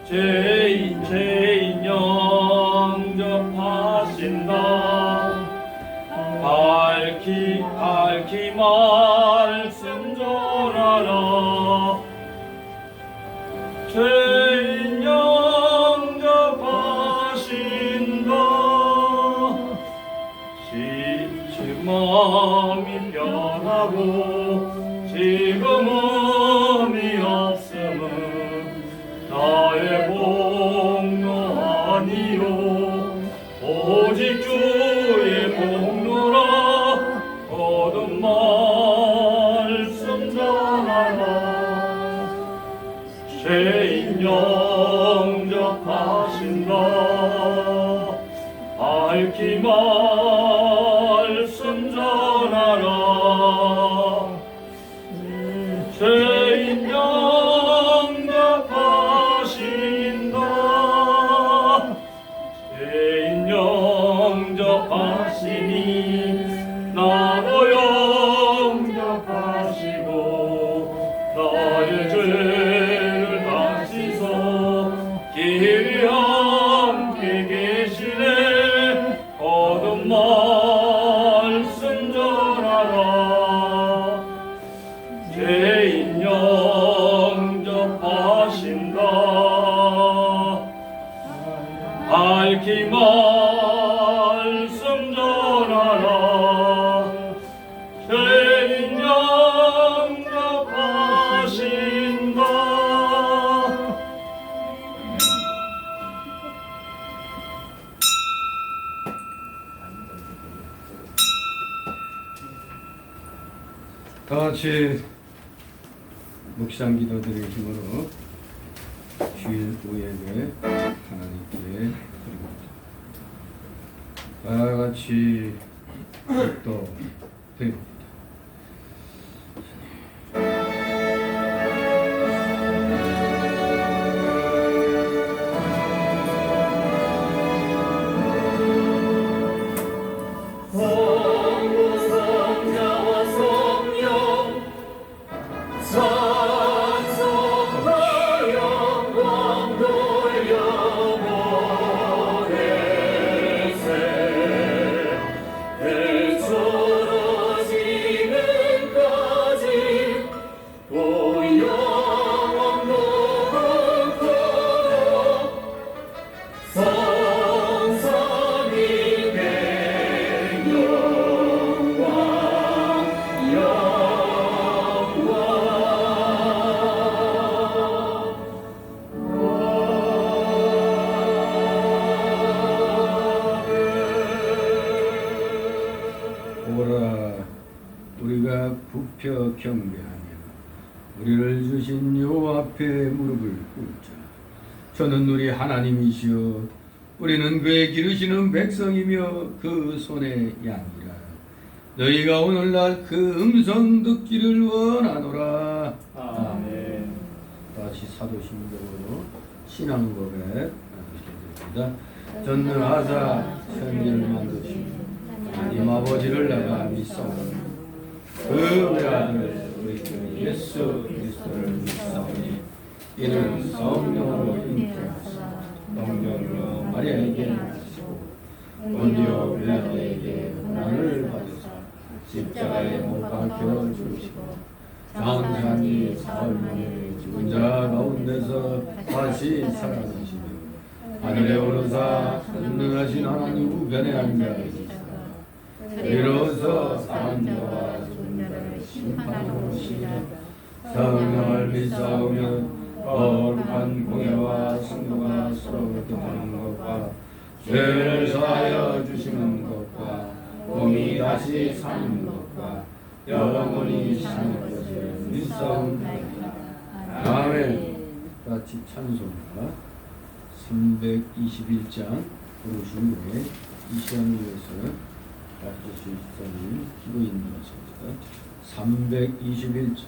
죄인 영접하신다. 밝히 말씀 전하라. 죄인 영접하신다. 지금 마음이 변하고 지금 의미 없음은 나의 복로 아니요 오직 주의 복로라. 거듭 말씀 전하라. 죄인 영접하신다. 밝히 말씀 전하라. 죄인 영접하신다. 죄인 영접하시니 나도 영접하시고 나의 죄를 다 씻어 길이 함께 계시네. 거듭 말씀 전하라. 죄인 영접하신다. 밝히 말씀 전하라. 죄인 영접하신다. 다 같이 묵상 기도드릴 힘으로 주일 우예배 하나님께 드립니다. 다 같이 기도드립니다. 우리가 부펴 경배하며 우리를 주신 여호와 앞에 무릎을 꿇자. 저는 우리 하나님이시여 우리는 그의 기르시는 백성이며 그 손의 양이라. 너희가 오늘날 그 음성 듣기를 원하노라. 아멘. 다시 사도신경으로 신앙고백 하겠습니다. 전능하사 천지를 만드시고 하나님 아버지를 내가 믿사오니 그 외아들 우리 주 예수 그리스도를 믿사오니 이는 성령으로 잉태하사 동정으로 마리아에게 나시고 본디오 빌라도에게 고난을 받으사 십자가에 못 박혀 죽으시고 장사니 사흘만에 죽은 자 가운데서 다시 살아나시며 하늘에 오르사 전능하신 하나님 우편에 앉아 계시사 이로써 사람들과 존재를 심판하러 오시리라. 성령을 믿사오며 거룩한 공예와 성도가 서로 교통하는 것과 죄를 사하여 주시는 것과 몸이 다시 사는 것과 영원히 사는 것을 믿사옵나이다. 아멘. 같이 찬송가 321장 부르신 후에 이 시간을 위해서 박주수 집사님 기도 인도하십니다. 321장.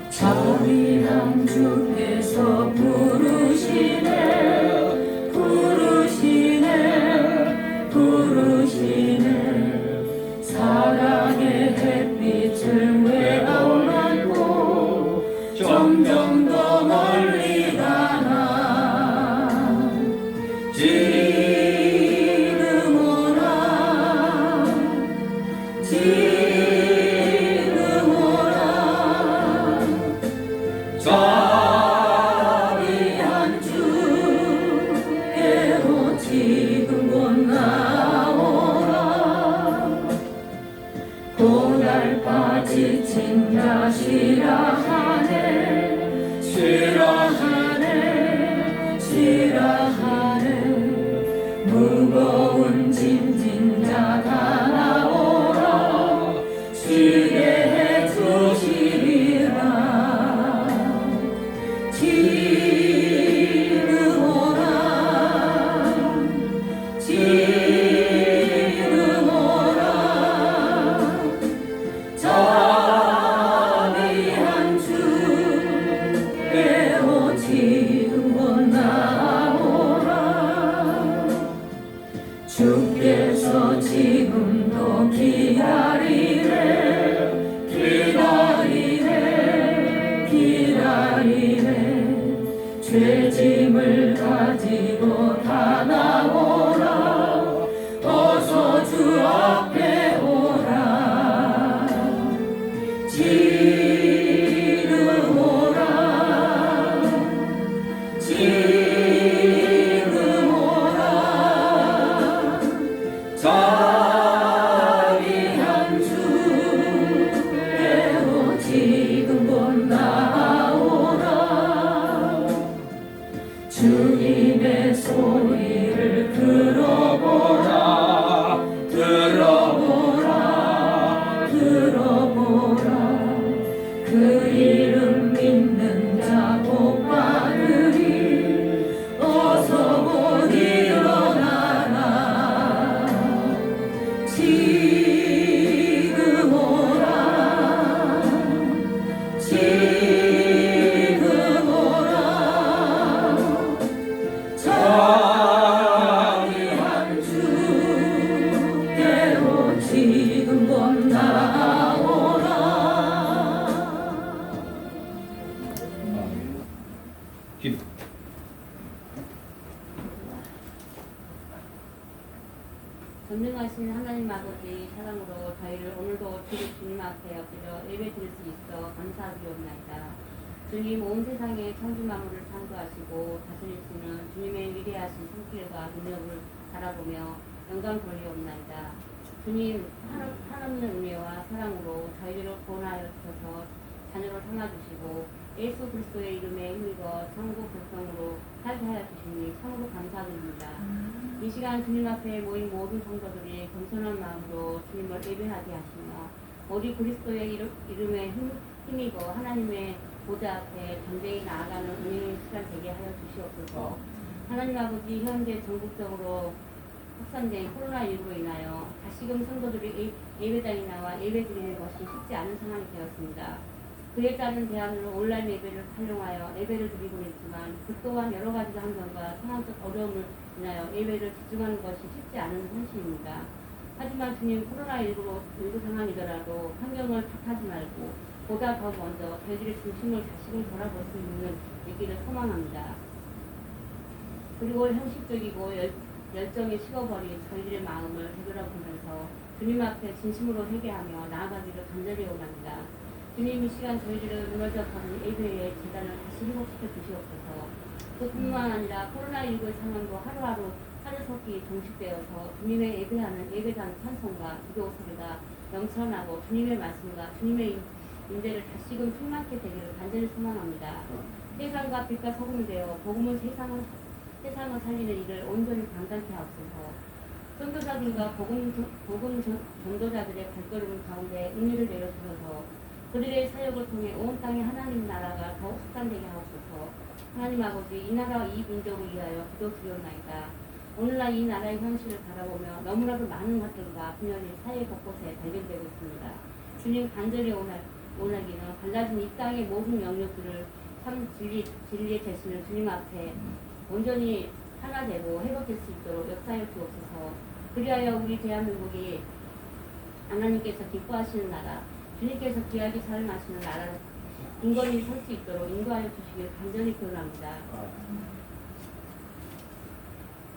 자비한 주께서 부르시네 무거운 짐진 자 다 나오라 쉬게 해주시리라 지르노라 지르노라 자비한 주께로 지금 나오라 주께서 지금도 기다리네 기다리네 기다리네 죄짐을 가지고 다 나오라 어서 주 앞에 오라 지금 오라 지금 오라 자비한 주께로 지금 곧 나오라 주님의 소리를 들어보라 들어보라 들어보라 그 이름 믿는 자 복 받으리 어서 곧 일어나라 지금 오라 지금 오라 자비한 주께로 지금 곧 나오라 기도. 전능하신 하나님 아버지 사랑으로 저희를 오늘도 주님 앞에 엎드려 예배드릴 수 있어 감사드리옵나이다. 주님 온 세상의 천지 만물을 창조하시고 다스리시는 주님의 위대하신 손길과 능력을 바라보며 영광 돌리옵나이다. 주님 하나님의 은혜와 사랑으로 저희를 구원하여 주셔서 자녀로 삼아주시고 예수 그리스도의 이름에 힘입어 천국 백성으로 살게 하여 주시니 참으로 감사드립니다. 이 시간 주님 앞에 모인 모든 성도들이 겸손한 마음으로 주님을 예배하게 하시며 우리 그리스도의 이름에 힘입어 하나님의 보좌 앞에 담대히 나아가는 은혜의 시간 되게 하여 주시옵소서. 하나님 아버지 현재 전국적으로 확산된 코로나19로 인하여 다시금 성도들이 예배당에 나와 예배드리는 것이 쉽지 않은 상황이 되었습니다. 그에 따른 대안으로 온라인 예배를 활용하여 예배를 드리고 있지만 그 또한 여러 가지 환경과 상황적 어려움을 인하여 예배를 집중하는 것이 쉽지 않은 현실입니다. 하지만 주님 코로나19로 일부 상황이더라도 환경을 탓하지 말고 보다 더 먼저 저희들의 중심을 다시금 돌아볼 수 있는 있기를 소망합니다. 그리고 형식적이고 열정이 식어버린 저희들의 마음을 되돌아보면서 주님 앞에 진심으로 회개하며 나아가기를 간절히 원합니다. 주님 이 시간 저희들을 무너져가는 예배의 재단을 다시 회복시켜 주시옵소서. 그뿐만 아니라 코로나19의 상황도 하루하루 하루속히 종식되어서 주님의 예배하는 예배당 찬송과 기도 소리가 넘쳐나고 주님의 말씀과 주님의 인재를 다시금 충만케 되기를 간절히 소망합니다. 세상과 빛과 소금이 되어 복음을 세상을 살리는 일을 온전히 감당케 하옵소서. 선교사들과 복음 전도자들의 발걸음 가운데 은혜를 내려주셔서 그들의 사역을 통해 온 땅에 하나님 나라가 더욱 확산되게 하옵소서. 하나님 아버지 이 나라와 이 민족을 위하여 기도드리옵나이다. 오늘날 이 나라의 현실을 바라보며 너무나도 많은 것들과 분열이 사회 곳곳에 발견되고 있습니다. 주님 간절히 원하기는 갈라진 이 땅의 모든 영역들을 참 진리의 되시는 주님 앞에 온전히 하나 되고 회복될 수 있도록 역사하여 주옵소서. 그리하여 우리 대한민국이 하나님께서 기뻐하시는 나라, 주님께서 귀하게 사용하시는 나라를 인권이 설 수 있도록 인도하여 주시길 간절히 기원합니다.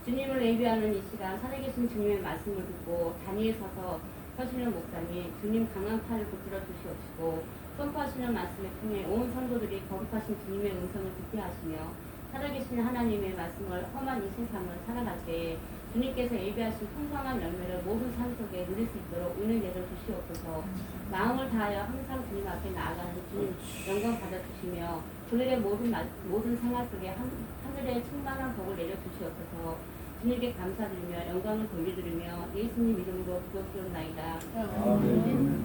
주님을 예배하는 이 시간 살아계신 주님의 말씀을 듣고 단위에 서서 서시는 목사님 주님 강한 팔을 붙들어 주시옵시고 선포하시는 말씀을 통해 온 성도들이 거룩하신 주님의 음성을 듣게 하시며 살아계신 하나님의 말씀을 험한 이 세상을 살아갈 때에 주님께서 예배하신 풍성한 열매를 모든 삶 속에 누릴 수 있도록 은혜 내려 주시옵소서. 마음을 다하여 항상 주님 앞에 나아가는 주님 영광 받아주시며 그들의 모든 생활 속에 하늘의 충만한 복을 내려 주시옵소서. 주님께 감사드리며 영광을 돌려드리며 예수님 이름으로 기도드리옵나이다. 아멘.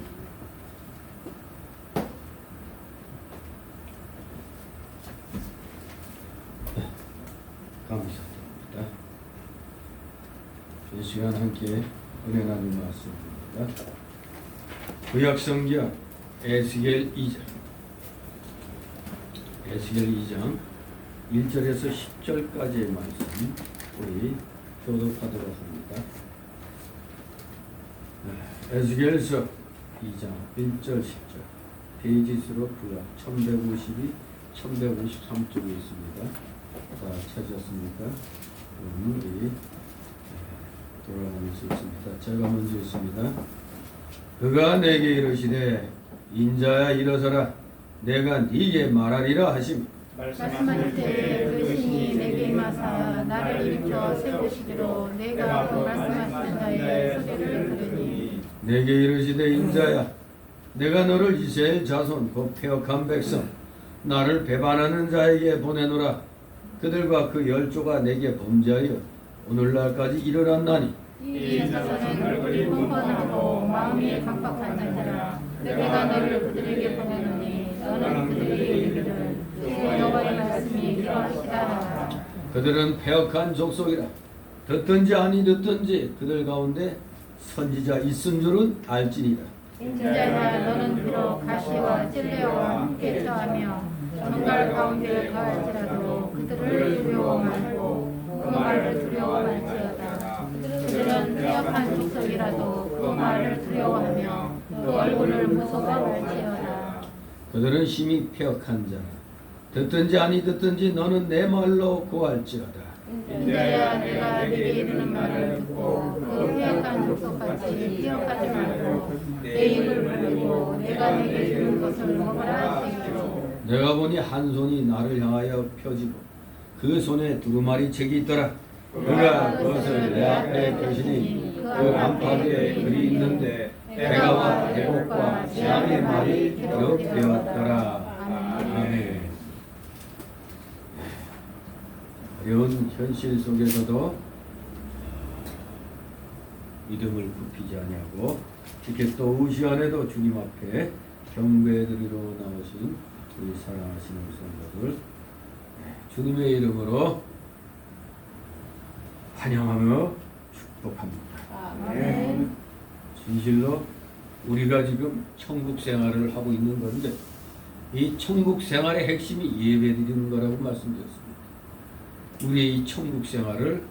감사드립니다. 이 시간 함께 은혜 나눌 말씀입니다. 구약성경 에스겔 2장 1절에서 10절까지의 말씀 우리 교독하도록 합니다. 에스겔서 2장 1절 10절 페이지수로 구약 1152, 1153쪽에 있습니다. 다 찾았습니까? 그럼 우리 돌아가면서 있습니다. 제가 먼저 있습니다. 그가 내게 이르시되 인자야 일어서라 내가 네게 말하리라 하시며 말씀하실 때 그 신이 내게 임하사 나를 일으켜 세우시기로 내가 그 말씀하시는 자의 소리를 들으니 내게 이르시되 인자야 내가 너를 이스라엘 자손 곧 패역한 백성 나를 배반하는 자에게 보내노라 그들과 그 열조가 내게 범죄하여 오늘날까지 일어났나니 이 자손은 얼굴이 뻔뻔하고 마음이 각박한 자들아 내가 너를 그들에게 보내노니 너는 그들에게 이르기를 주 여호와의 말씀이 이러하시다. 그들은 패역한 족속이라 듣든지 아니 듣든지 그들 가운데 선지자 있은 줄은 알지니라. 인자야 너는 비록 가시와 찔레와 함께 처하며 정갈 가운데 가할지라도 그들을 두려워 말고 그 말을 두려워 말지어다. 그들은 패역한 족속이라도 그 말을 두려워하며 그 얼굴을 무서워 말지어다. 그들은 심히 패역한 자라 듣든지 아니 듣든지 너는 내 말로 고할지어다. 인자야 내가 내게 이르는 말을 듣고 그 패역한 족속같이 기억하지 말고 내 입을 벌리고 내가 내게 주는 것을 먹으라 하시기로. 내가 보니 한 손이 나를 향하여 펴지고 그 손에 두루마리 책이 있더라. 그가 그것을 내 앞에 펴시니 그 안팎에 글이 있는데 대가와 대복과 재앙의 말이 기록되었더라. 아멘. 어려운 현실 속에서도 믿음을 굽히지 아니하고 특히 또 우시 안에도 주님 앞에 경배드리러 나오신 우리 사랑하시는 성도들 주님의 이름으로 환영하며 축복합니다. 아멘. 진실로 우리가 지금 천국 생활을 하고 있는 건데 이 천국 생활의 핵심이 예배드리는 거라고 말씀드렸습니다. 우리의 이 천국 생활을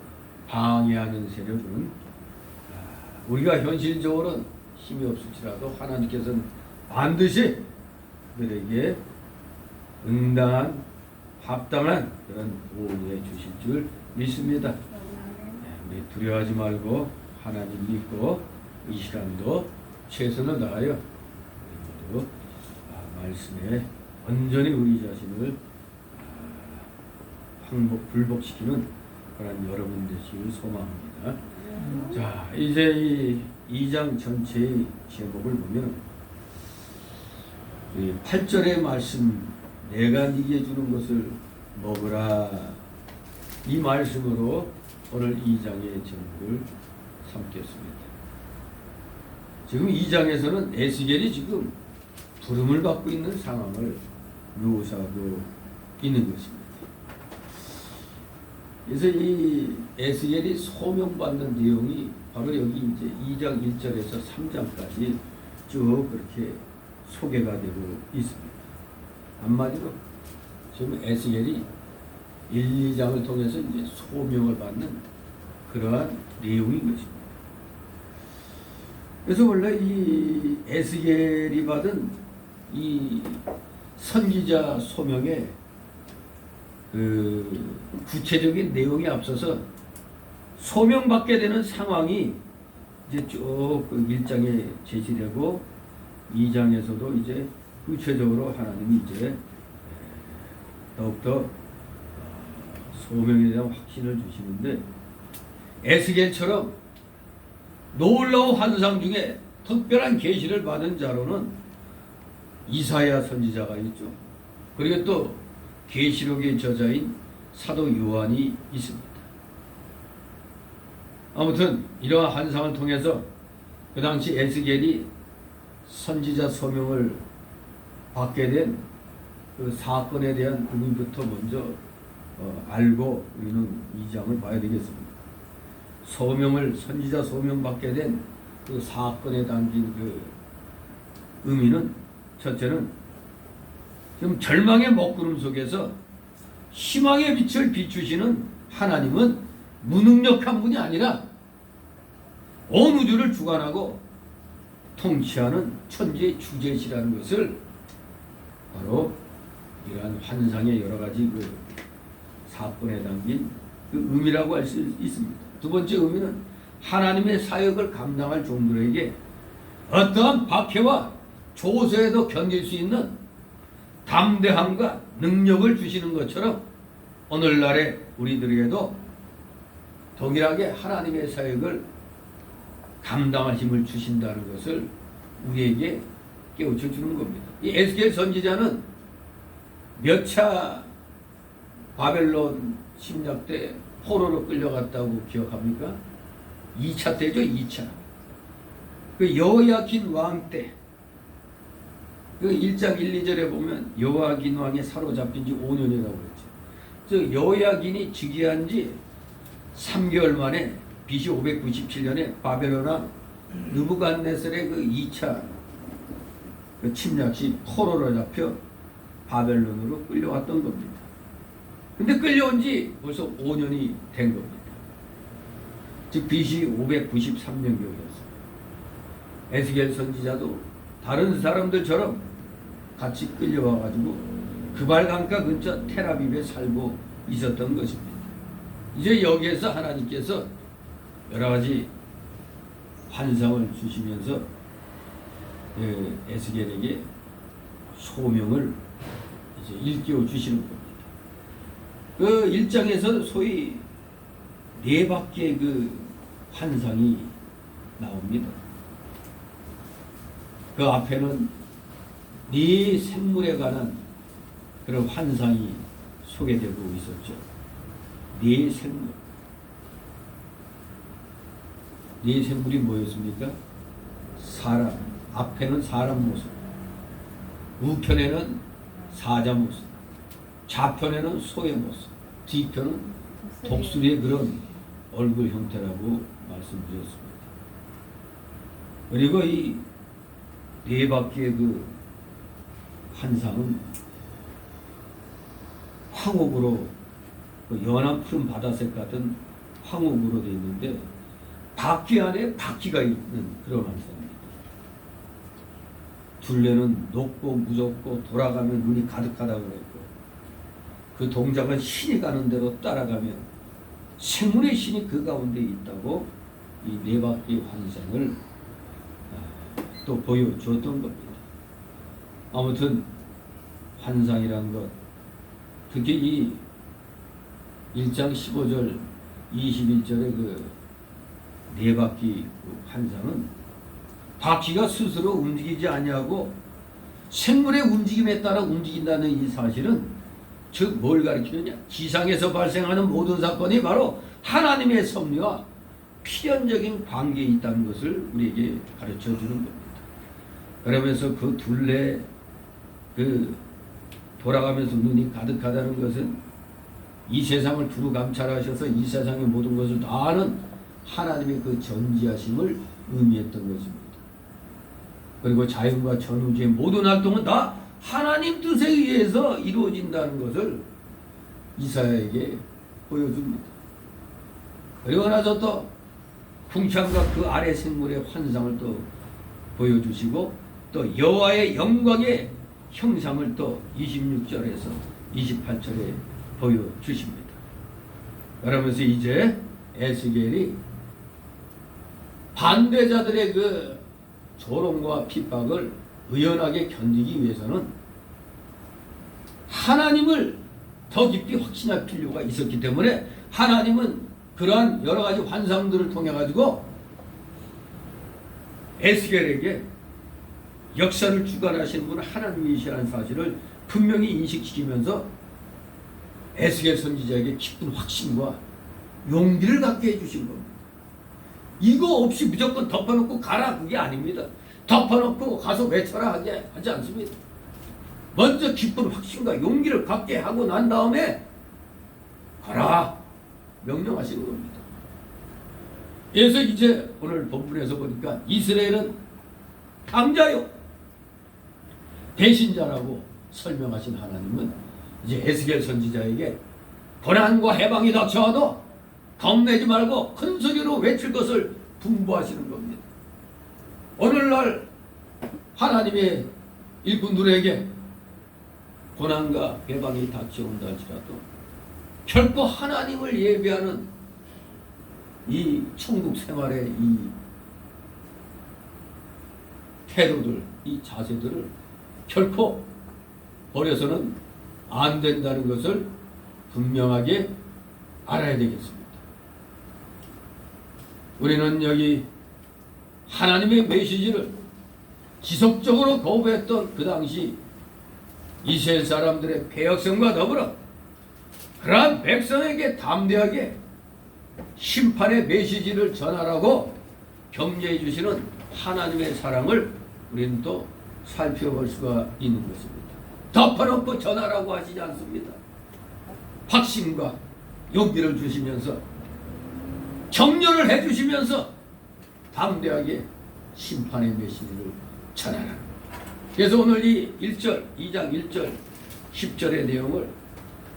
방해하는 세력은 우리가 현실적으로는 힘이 없을지라도 하나님께서는 반드시 그들에게 응당한 합당한 그런 보호해 주실 줄 믿습니다. 우리 두려워하지 말고 하나님 믿고 이 시간도 최선을 다하여 우리 모두 말씀에 온전히 우리 자신을 불복시키는 그런 여러분 되시길 소망합니다. 자, 이제 이 2장 전체의 제목을 보면 이 8절의 말씀 내가 네게 주는 것을 먹으라 이 말씀으로 오늘 2장의 제목을 삼겠습니다. 지금 2장에서는 에스겔이 지금 부름을 받고 있는 상황을 묘사하고 있는 것입니다. 그래서 이 에스겔이 소명받는 내용이 바로 여기 이제 2장 1절에서 3장까지 쭉 그렇게 소개가 되고 있습니다. 한마디로 지금 에스겔이 1, 2장을 통해서 이제 소명을 받는 그러한 내용인 것입니다. 그래서 원래 이 에스겔이 받은 이 선지자 소명의 그 구체적인 내용에 앞서서 소명받게 되는 상황이 이제 쭉 1장에 제시되고 2장에서도 이제 구체적으로 하나님이 이제 더욱더 소명에 대한 확신을 주시는데 에스겔처럼 놀라운 환상 중에 특별한 계시를 받은 자로는 이사야 선지자가 있죠. 그리고 또 계시록의 저자인 사도 요한이 있습니다. 아무튼 이러한 환상을 통해서 그 당시 에스겔이 선지자 소명을 받게 된 그 사건에 대한 의미부터 먼저 알고 우리는 이 장을 봐야 되겠습니다. 선지자 소명 받게 된 그 사건에 담긴 그 의미는, 첫째는 지금 절망의 먹구름 속에서 희망의 빛을 비추시는 하나님은 무능력한 분이 아니라 온 우주를 주관하고 통치하는 천지의 주제시라는 것을 바로 이러한 환상의 여러 가지 그 사건에 담긴 그 의미라고 할 수 있습니다. 두 번째 의미는 하나님의 사역을 감당할 종들에게 어떠한 박해와 조소에도 견딜 수 있는 담대함과 능력을 주시는 것처럼 오늘날의 우리들에게도 동일하게 하나님의 사역을 감당할 힘을 주신다는 것을 우리에게 깨우쳐 주는 겁니다. 이 에스겔 선지자는 몇 차 바벨론 침략 때 포로로 끌려갔다고 기억합니까? 2차 때죠. 2차. 그 여호야킨 왕 때, 그 1장 1, 2절에 보면 여호야킨 왕이 사로잡힌 지 5년이라고 그랬죠. 즉 여호야킨이 즉위한 지 3개월 만에 BC 597년에 바벨론 왕 느부갓네살의 그 2차 그 침략 시 포로로 잡혀 바벨론으로 끌려왔던 겁니다. 근데 끌려온 지 벌써 5년이 된 겁니다. 즉 BC 593년경이었어요. 에스겔 선지자도 다른 사람들처럼 같이 끌려와가지고 그발강가 근처 테라빕에 살고 있었던 것입니다. 이제 여기에서 하나님께서 여러 가지 환상을 주시면서 에스겔에게 소명을 이제 일깨워 주시는 겁니다. 그 1장에서 소위 4바퀴의 그 환상이 나옵니다. 그 앞에는 4 생물에 관한 그런 환상이 소개되고 있었죠. 4 생물. 4 생물이 뭐였습니까? 사람. 앞에는 사람 모습, 우편에는 사자 모습, 좌편에는 소의 모습, 뒤편은 독수리의 그런 얼굴 형태라고 말씀드렸습니다. 그리고 이 4바퀴의 그 환상은 황옥으로, 그 연한 푸른 바다색 같은 황옥으로 되어 있는데 바퀴 안에 바퀴가 있는 그런 환상입니다. 둘레는 높고 무섭고 돌아가면 눈이 가득하다고 그랬고, 그 동작은 신이 가는 대로 따라가면 생물의 신이 그 가운데 있다고 이 4바퀴의 환상을 또 보여주었던 겁니다. 아무튼 환상이란 것, 특히 이 1장 15절 21절의 그 4바퀴 환상은 바퀴가 스스로 움직이지 아니하고 생물의 움직임에 따라 움직인다는 이 사실은 즉 뭘 가리키느냐? 지상에서 발생하는 모든 사건이 바로 하나님의 섭리와 필연적인 관계에 있다는 것을 우리에게 가르쳐 주는 겁니다. 그러면서 그 둘레 그 돌아가면서 눈이 가득하다는 것은 이 세상을 두루 감찰하셔서 이 세상의 모든 것을 다 아는 하나님의 그 전지하심을 의미했던 것입니다. 그리고 자연과 전우주의 모든 활동은 다 하나님 뜻에 의해서 이루어진다는 것을 이사야에게 보여줍니다. 그리고 나서 또 궁창과 그 아래 생물의 환상을 또 보여주시고 또 여호와의 영광의 형상을 또 26절에서 28절에 보여주십니다. 그러면서 이제 에스겔이 반대자들의 그 조롱과 핍박을 의연하게 견디기 위해서는 하나님을 더 깊이 확신할 필요가 있었기 때문에 하나님은 그러한 여러 가지 환상들을 통해 가지고 에스겔에게 역사를 주관하시는 분은 하나님이시라는 사실을 분명히 인식시키면서 에스겔 선지자에게 깊은 확신과 용기를 갖게 해주신 겁니다. 이거 없이 무조건 덮어놓고 가라 그게 아닙니다. 덮어놓고 가서 외쳐라 하지 않습니다. 먼저 깊은 확신과 용기를 갖게 하고 난 다음에 가라 명령하시는 겁니다. 그래서 이제 오늘 본문에서 보니까 이스라엘은 강자요 배신자라고 설명하신 하나님은 이제 에스겔 선지자에게 고난과 해방이 닥쳐와도 겁내지 말고 큰 소리로 외칠 것을 분부하시는 겁니다. 오늘날 하나님의 일꾼들에게 고난과 해방이 닥쳐온다 할지라도 결코 하나님을 예배하는 이 천국 생활의 이 태도들, 이 자세들을 결코 버려서는 안 된다는 것을 분명하게 알아야 되겠습니다. 우리는 여기 하나님의 메시지를 지속적으로 거부했던 그 당시 이스라엘 사람들의 폐역성과 더불어 그러한 백성에게 담대하게 심판의 메시지를 전하라고 격려해 주시는 하나님의 사랑을 우리는 또 살펴볼 수가 있는 것입니다. 덮어놓고 전하라고 하시지 않습니다. 확신과 용기를 주시면서 격려를 해주시면서 담대하게 심판의 메시지를 전하라. 그래서 오늘 이 1절, 2장 1절, 10절의 내용을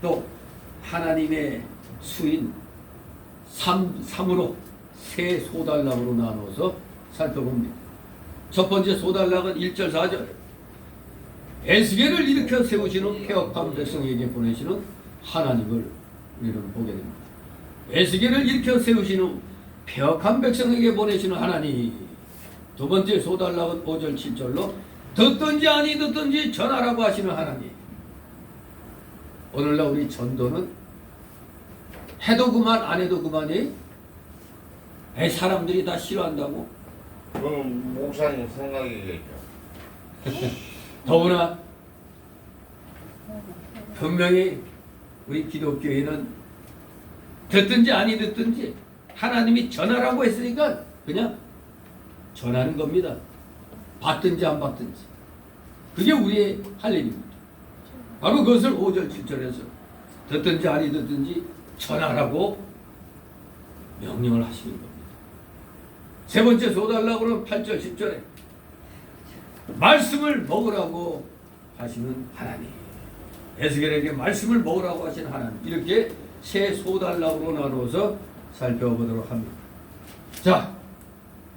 또 하나님의 수인 3으로 세 소단락으로 나눠서 살펴봅니다. 첫 번째 소단락은 1절 4절 에스겔을 일으켜 세우시는 폐역한 백성에게 보내시는 하나님을 우리는 보게 됩니다. 에스겔을 일으켜 세우시는 폐역한 백성에게 보내시는 하나님. 두 번째 소단락은 5절 7절로 듣든지 아니 듣든지 전하라고 하시는 하나님. 오늘날 우리 전도는 해도 그만 안 해도 그만이 사람들이 다 싫어한다고. 그건 목사님 생각이겠죠. 더구나 분명히 우리 기독교회는 듣든지 아니 듣든지 하나님이 전하라고 했으니까 그냥 전하는 겁니다. 받든지 안 받든지. 그게 우리의 할 일입니다. 바로 그것을 5절 7절에서 듣든지 아니 듣든지 전하라고 명령을 하시는 겁니다. 세 번째 소달라고는 8절 10절에 말씀을 먹으라고 하시는 하나님. 에스겔에게 말씀을 먹으라고 하시는 하나님. 이렇게 세 소달락으로 나눠서 살펴보도록 합니다. 자,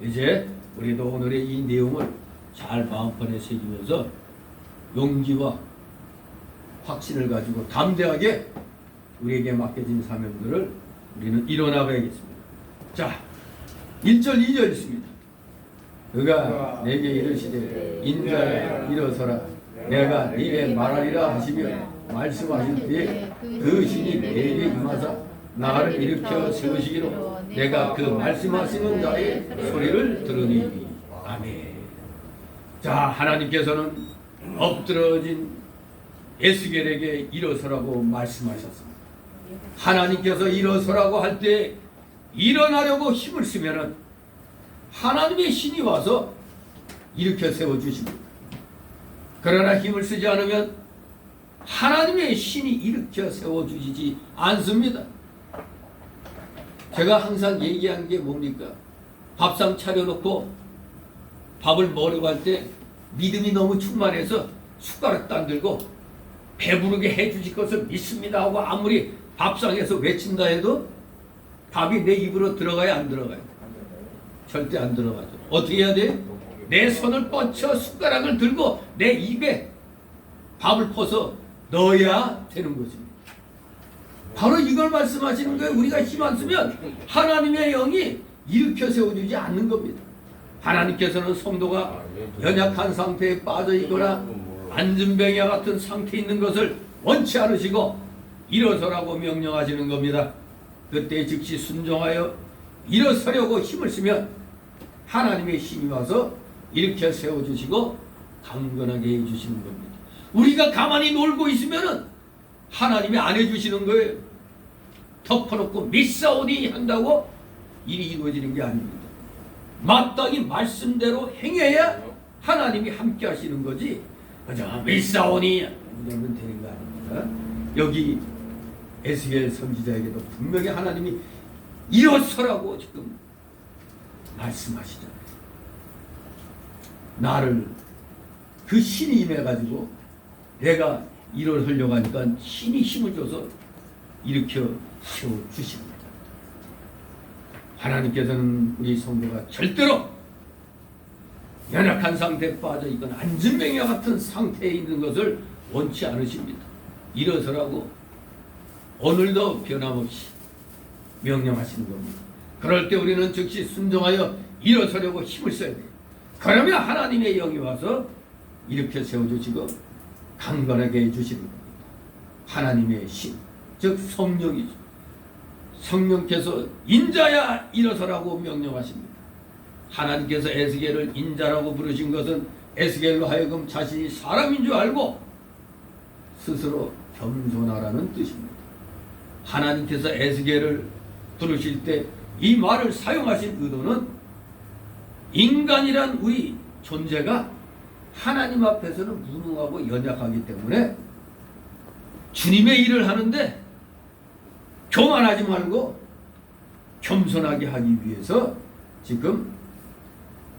이제 우리도 오늘의 이 내용을 잘 마음판에 새기면서 용기와 확신을 가지고 담대하게 우리에게 맡겨진 사명들을 우리는 이뤄나가야겠습니다. 자, 1절 2절 있습니다. 그가 내게 이르시되 인자야 일어서라 내가 네게 말하리라 하시며 말씀하신 때에 그 신이 내게 임하사 나를 일으켜 세우시기로 내가 그 말씀하시는 자의 소리를 들으니. 아멘. 자, 하나님께서는 엎드러진 에스겔에게 일어서라고 말씀하셨습니다. 하나님께서 일어서라고 할 때 일어나려고 힘을 쓰면은 하나님의 신이 와서 일으켜 세워주십니다. 그러나 힘을 쓰지 않으면 하나님의 신이 일으켜 세워주시지 않습니다. 제가 항상 얘기한 게 뭡니까? 밥상 차려놓고 밥을 먹으려고 할 때 믿음이 너무 충만해서 숟가락도 안 들고 배부르게 해주실 것을 믿습니다 하고 아무리 밥상에서 외친다 해도 밥이 내 입으로 들어가야 안 들어가요? 절대 안 들어가죠. 어떻게 해야 돼? 내 손을 뻗쳐 숟가락을 들고 내 입에 밥을 퍼서 넣어야 되는 것입니다. 바로 이걸 말씀하시는 거예요. 우리가 힘 안 쓰면 하나님의 영이 일으켜 세워주지 않는 겁니다. 하나님께서는 성도가 연약한 상태에 빠져 있거나 안진병이와 같은 상태에 있는 것을 원치 않으시고 일어서라고 명령하시는 겁니다. 그때 즉시 순종하여 일어서려고 힘을 쓰면 하나님의 신이 와서 일으켜 세워주시고 강건하게 해주시는 겁니다. 우리가 가만히 놀고 있으면 하나님이 안 해주시는 거예요. 덮어놓고 믿사오니 한다고 일이 이루어지는 게 아닙니다. 마땅히 말씀대로 행해야 하나님이 함께 하시는 거지. 그저 밀사오니 이러면 되는 거 아닙니다. 여기 에스겔 선지자에게도 분명히 하나님이 일어서라고 지금 말씀하시잖아요. 나를 그 신이 임해가지고 내가 일어서려고 하니까 신이 힘을 줘서 일으켜 세워주십니다. 하나님께서는 우리 성도가 절대로 연약한 상태에 빠져 있거나 안진뱅이와 같은 상태에 있는 것을 원치 않으십니다. 일어서라고 오늘도 변함없이 명령하시는 겁니다. 그럴 때 우리는 즉시 순종하여 일어서려고 힘을 써야 돼요. 그러면 하나님의 영이 와서 일으켜 세워주시고 강건하게 해주시는 겁니다. 하나님의 신, 즉 성령이죠. 성령께서 인자야 일어서라고 명령하십니다. 하나님께서 에스겔을 인자라고 부르신 것은 에스겔로 하여금 자신이 사람인 줄 알고 스스로 겸손하라는 뜻입니다. 하나님께서 에스겔을 부르실 때 이 말을 사용하신 의도는 인간이란 우리 존재가 하나님 앞에서는 무능하고 연약하기 때문에 주님의 일을 하는데 교만하지 말고 겸손하게 하기 위해서 지금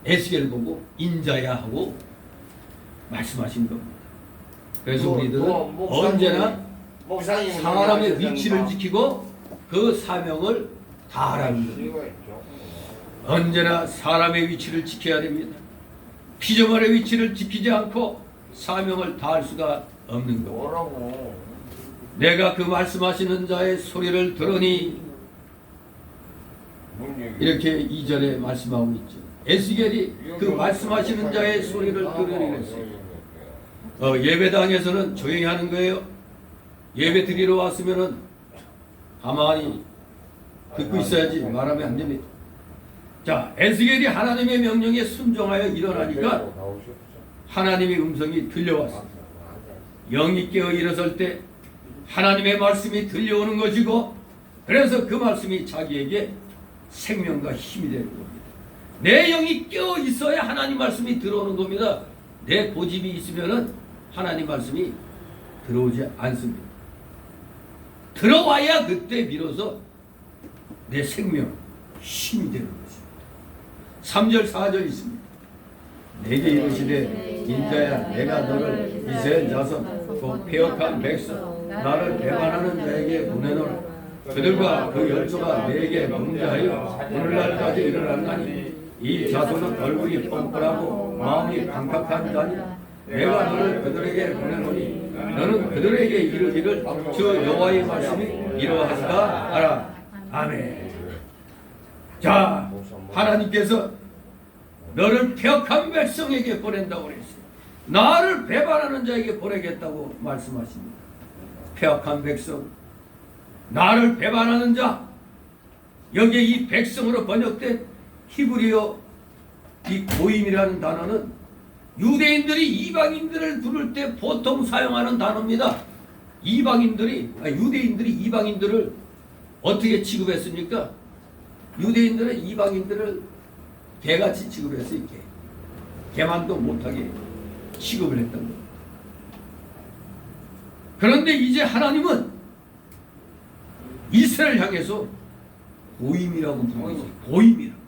에스겔 보고 인자야 하고 말씀하신 겁니다. 그래서 우리들은 언제나 사람의 위치를 지키고 그 사명을 다하라는 겁니다. 언제나 사람의 위치를 지켜야 됩니다. 피조물의 위치를 지키지 않고 사명을 다할 수가 없는 겁니다. 뭐라고? 내가 그 말씀하시는 자의 소리를 들으니 이렇게 2절에 말씀하고 있죠. 에스겔이 그 말씀하시는 자의 소리를 들으니 그랬어요. 예배당에서는 조용히 하는 거예요. 예배 드리러 왔으면은 가만히 듣고 있어야지 말하면 안 됩니다. 자, 에스겔이 하나님의 명령에 순종하여 일어나니까 하나님의 음성이 들려왔습니다. 영이 깨어 일어설 때 하나님의 말씀이 들려오는 것이고, 그래서 그 말씀이 자기에게 생명과 힘이 되는 겁니다. 내 영이 깨어 있어야 하나님 말씀이 들어오는 겁니다. 내 고집이 있으면은 하나님 말씀이 들어오지 않습니다. 들어와야 그때 비로소 내 생명, 힘이 되는 것입니다. 3절, 4절 있습니다. 내게 이르시되 인자야 내가 너를 이스라엘 자손 곧 패역한 백성 나를 배반하는 자에게 보내노라. 그들과 그 열조가 내게 범죄하여 오늘날까지 일어났나니 이 자손은 얼굴이 뻔뻔하고 마음이 강팍한 자니 내가 너를 그들에게 보내노니 너는 그들에게 이르기를 저 여호와의 말씀이 이러하시다 하라. 아멘. 자, 하나님께서 너를 패역한 백성에게 보낸다고 그랬어요. 나를 배반하는 자에게 보내겠다고 말씀하십니다. 패역한 백성, 나를 배반하는 자, 여기에 이 백성으로 번역된 히브리어 이 고임이라는 단어는 유대인들이 이방인들을 부를 때 보통 사용하는 단어입니다. 유대인들이 이방인들을 어떻게 취급했습니까? 유대인들은 이방인들을 개같이 취급했어요. 개만도 못하게 취급을 했던 겁니다. 그런데 이제 하나님은 이스라엘 향해서 고임이라고 부르고 있어요. 고임이라고.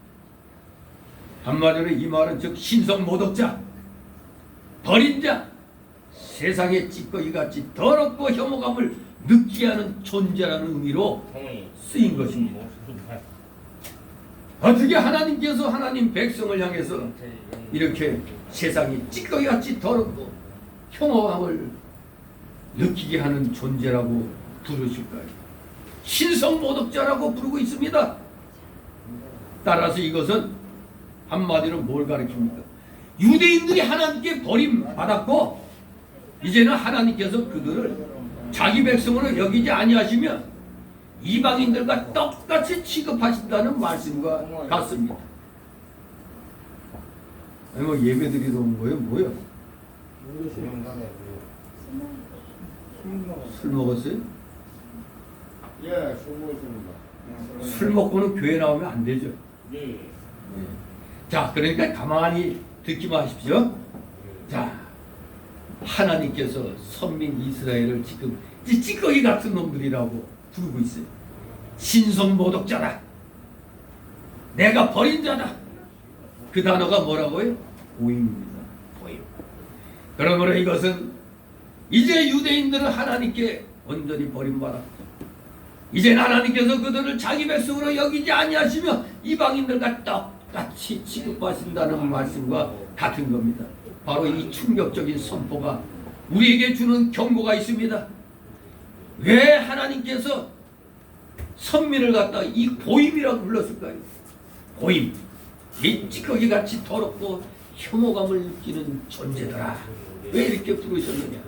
한마디로 이 말은 즉 신성 모독자, 버린 자, 세상의 찌꺼기같이 더럽고 혐오감을 느끼게 하는 존재라는 의미로 쓰인 것입니다. 어떻게 하나님께서 하나님 백성을 향해서 이렇게 세상이 찌꺼기같이 더럽고 혐오감을 느끼게 하는 존재라고 부르실까요? 신성모독자라고 부르고 있습니다. 따라서 이것은 한마디로 뭘 가리킵니까? 유대인들이 하나님께 버림받았고 이제는 하나님께서 그들을 자기 백성으로 여기지 아니하시며 이방인들과 똑같이 취급하신다는 말씀과 같습니다. 아니 뭐 예배드리러 온 거예요? 뭐요? 술 먹었어요? 예, 술 먹었습니다. 술 먹고는 교회 나오면 안 되죠. 예. 네. 자, 그러니까 가만히 듣기만 하십시오. 자, 하나님께서 선민 이스라엘을 지금 이 찌꺼기 같은 놈들이라고 부르고 있어요. 신성모독자다. 내가 버린 자다. 그 단어가 뭐라고요? 고임입니다. 고임. 그러므로 이것은 이제 유대인들은 하나님께 온전히 버림받았고 이제 하나님께서 그들을 자기 백성으로 여기지 아니하시며 이방인들과 똑같이 취급하신다는 말씀과 같은 겁니다. 바로 이 충격적인 선포가 우리에게 주는 경고가 있습니다. 왜 하나님께서 선민을 갖다 이 고임이라고 불렀을까요? 고임, 이 찌꺼기같이 더럽고 혐오감을 느끼는 존재더라. 왜 이렇게 부르셨느냐?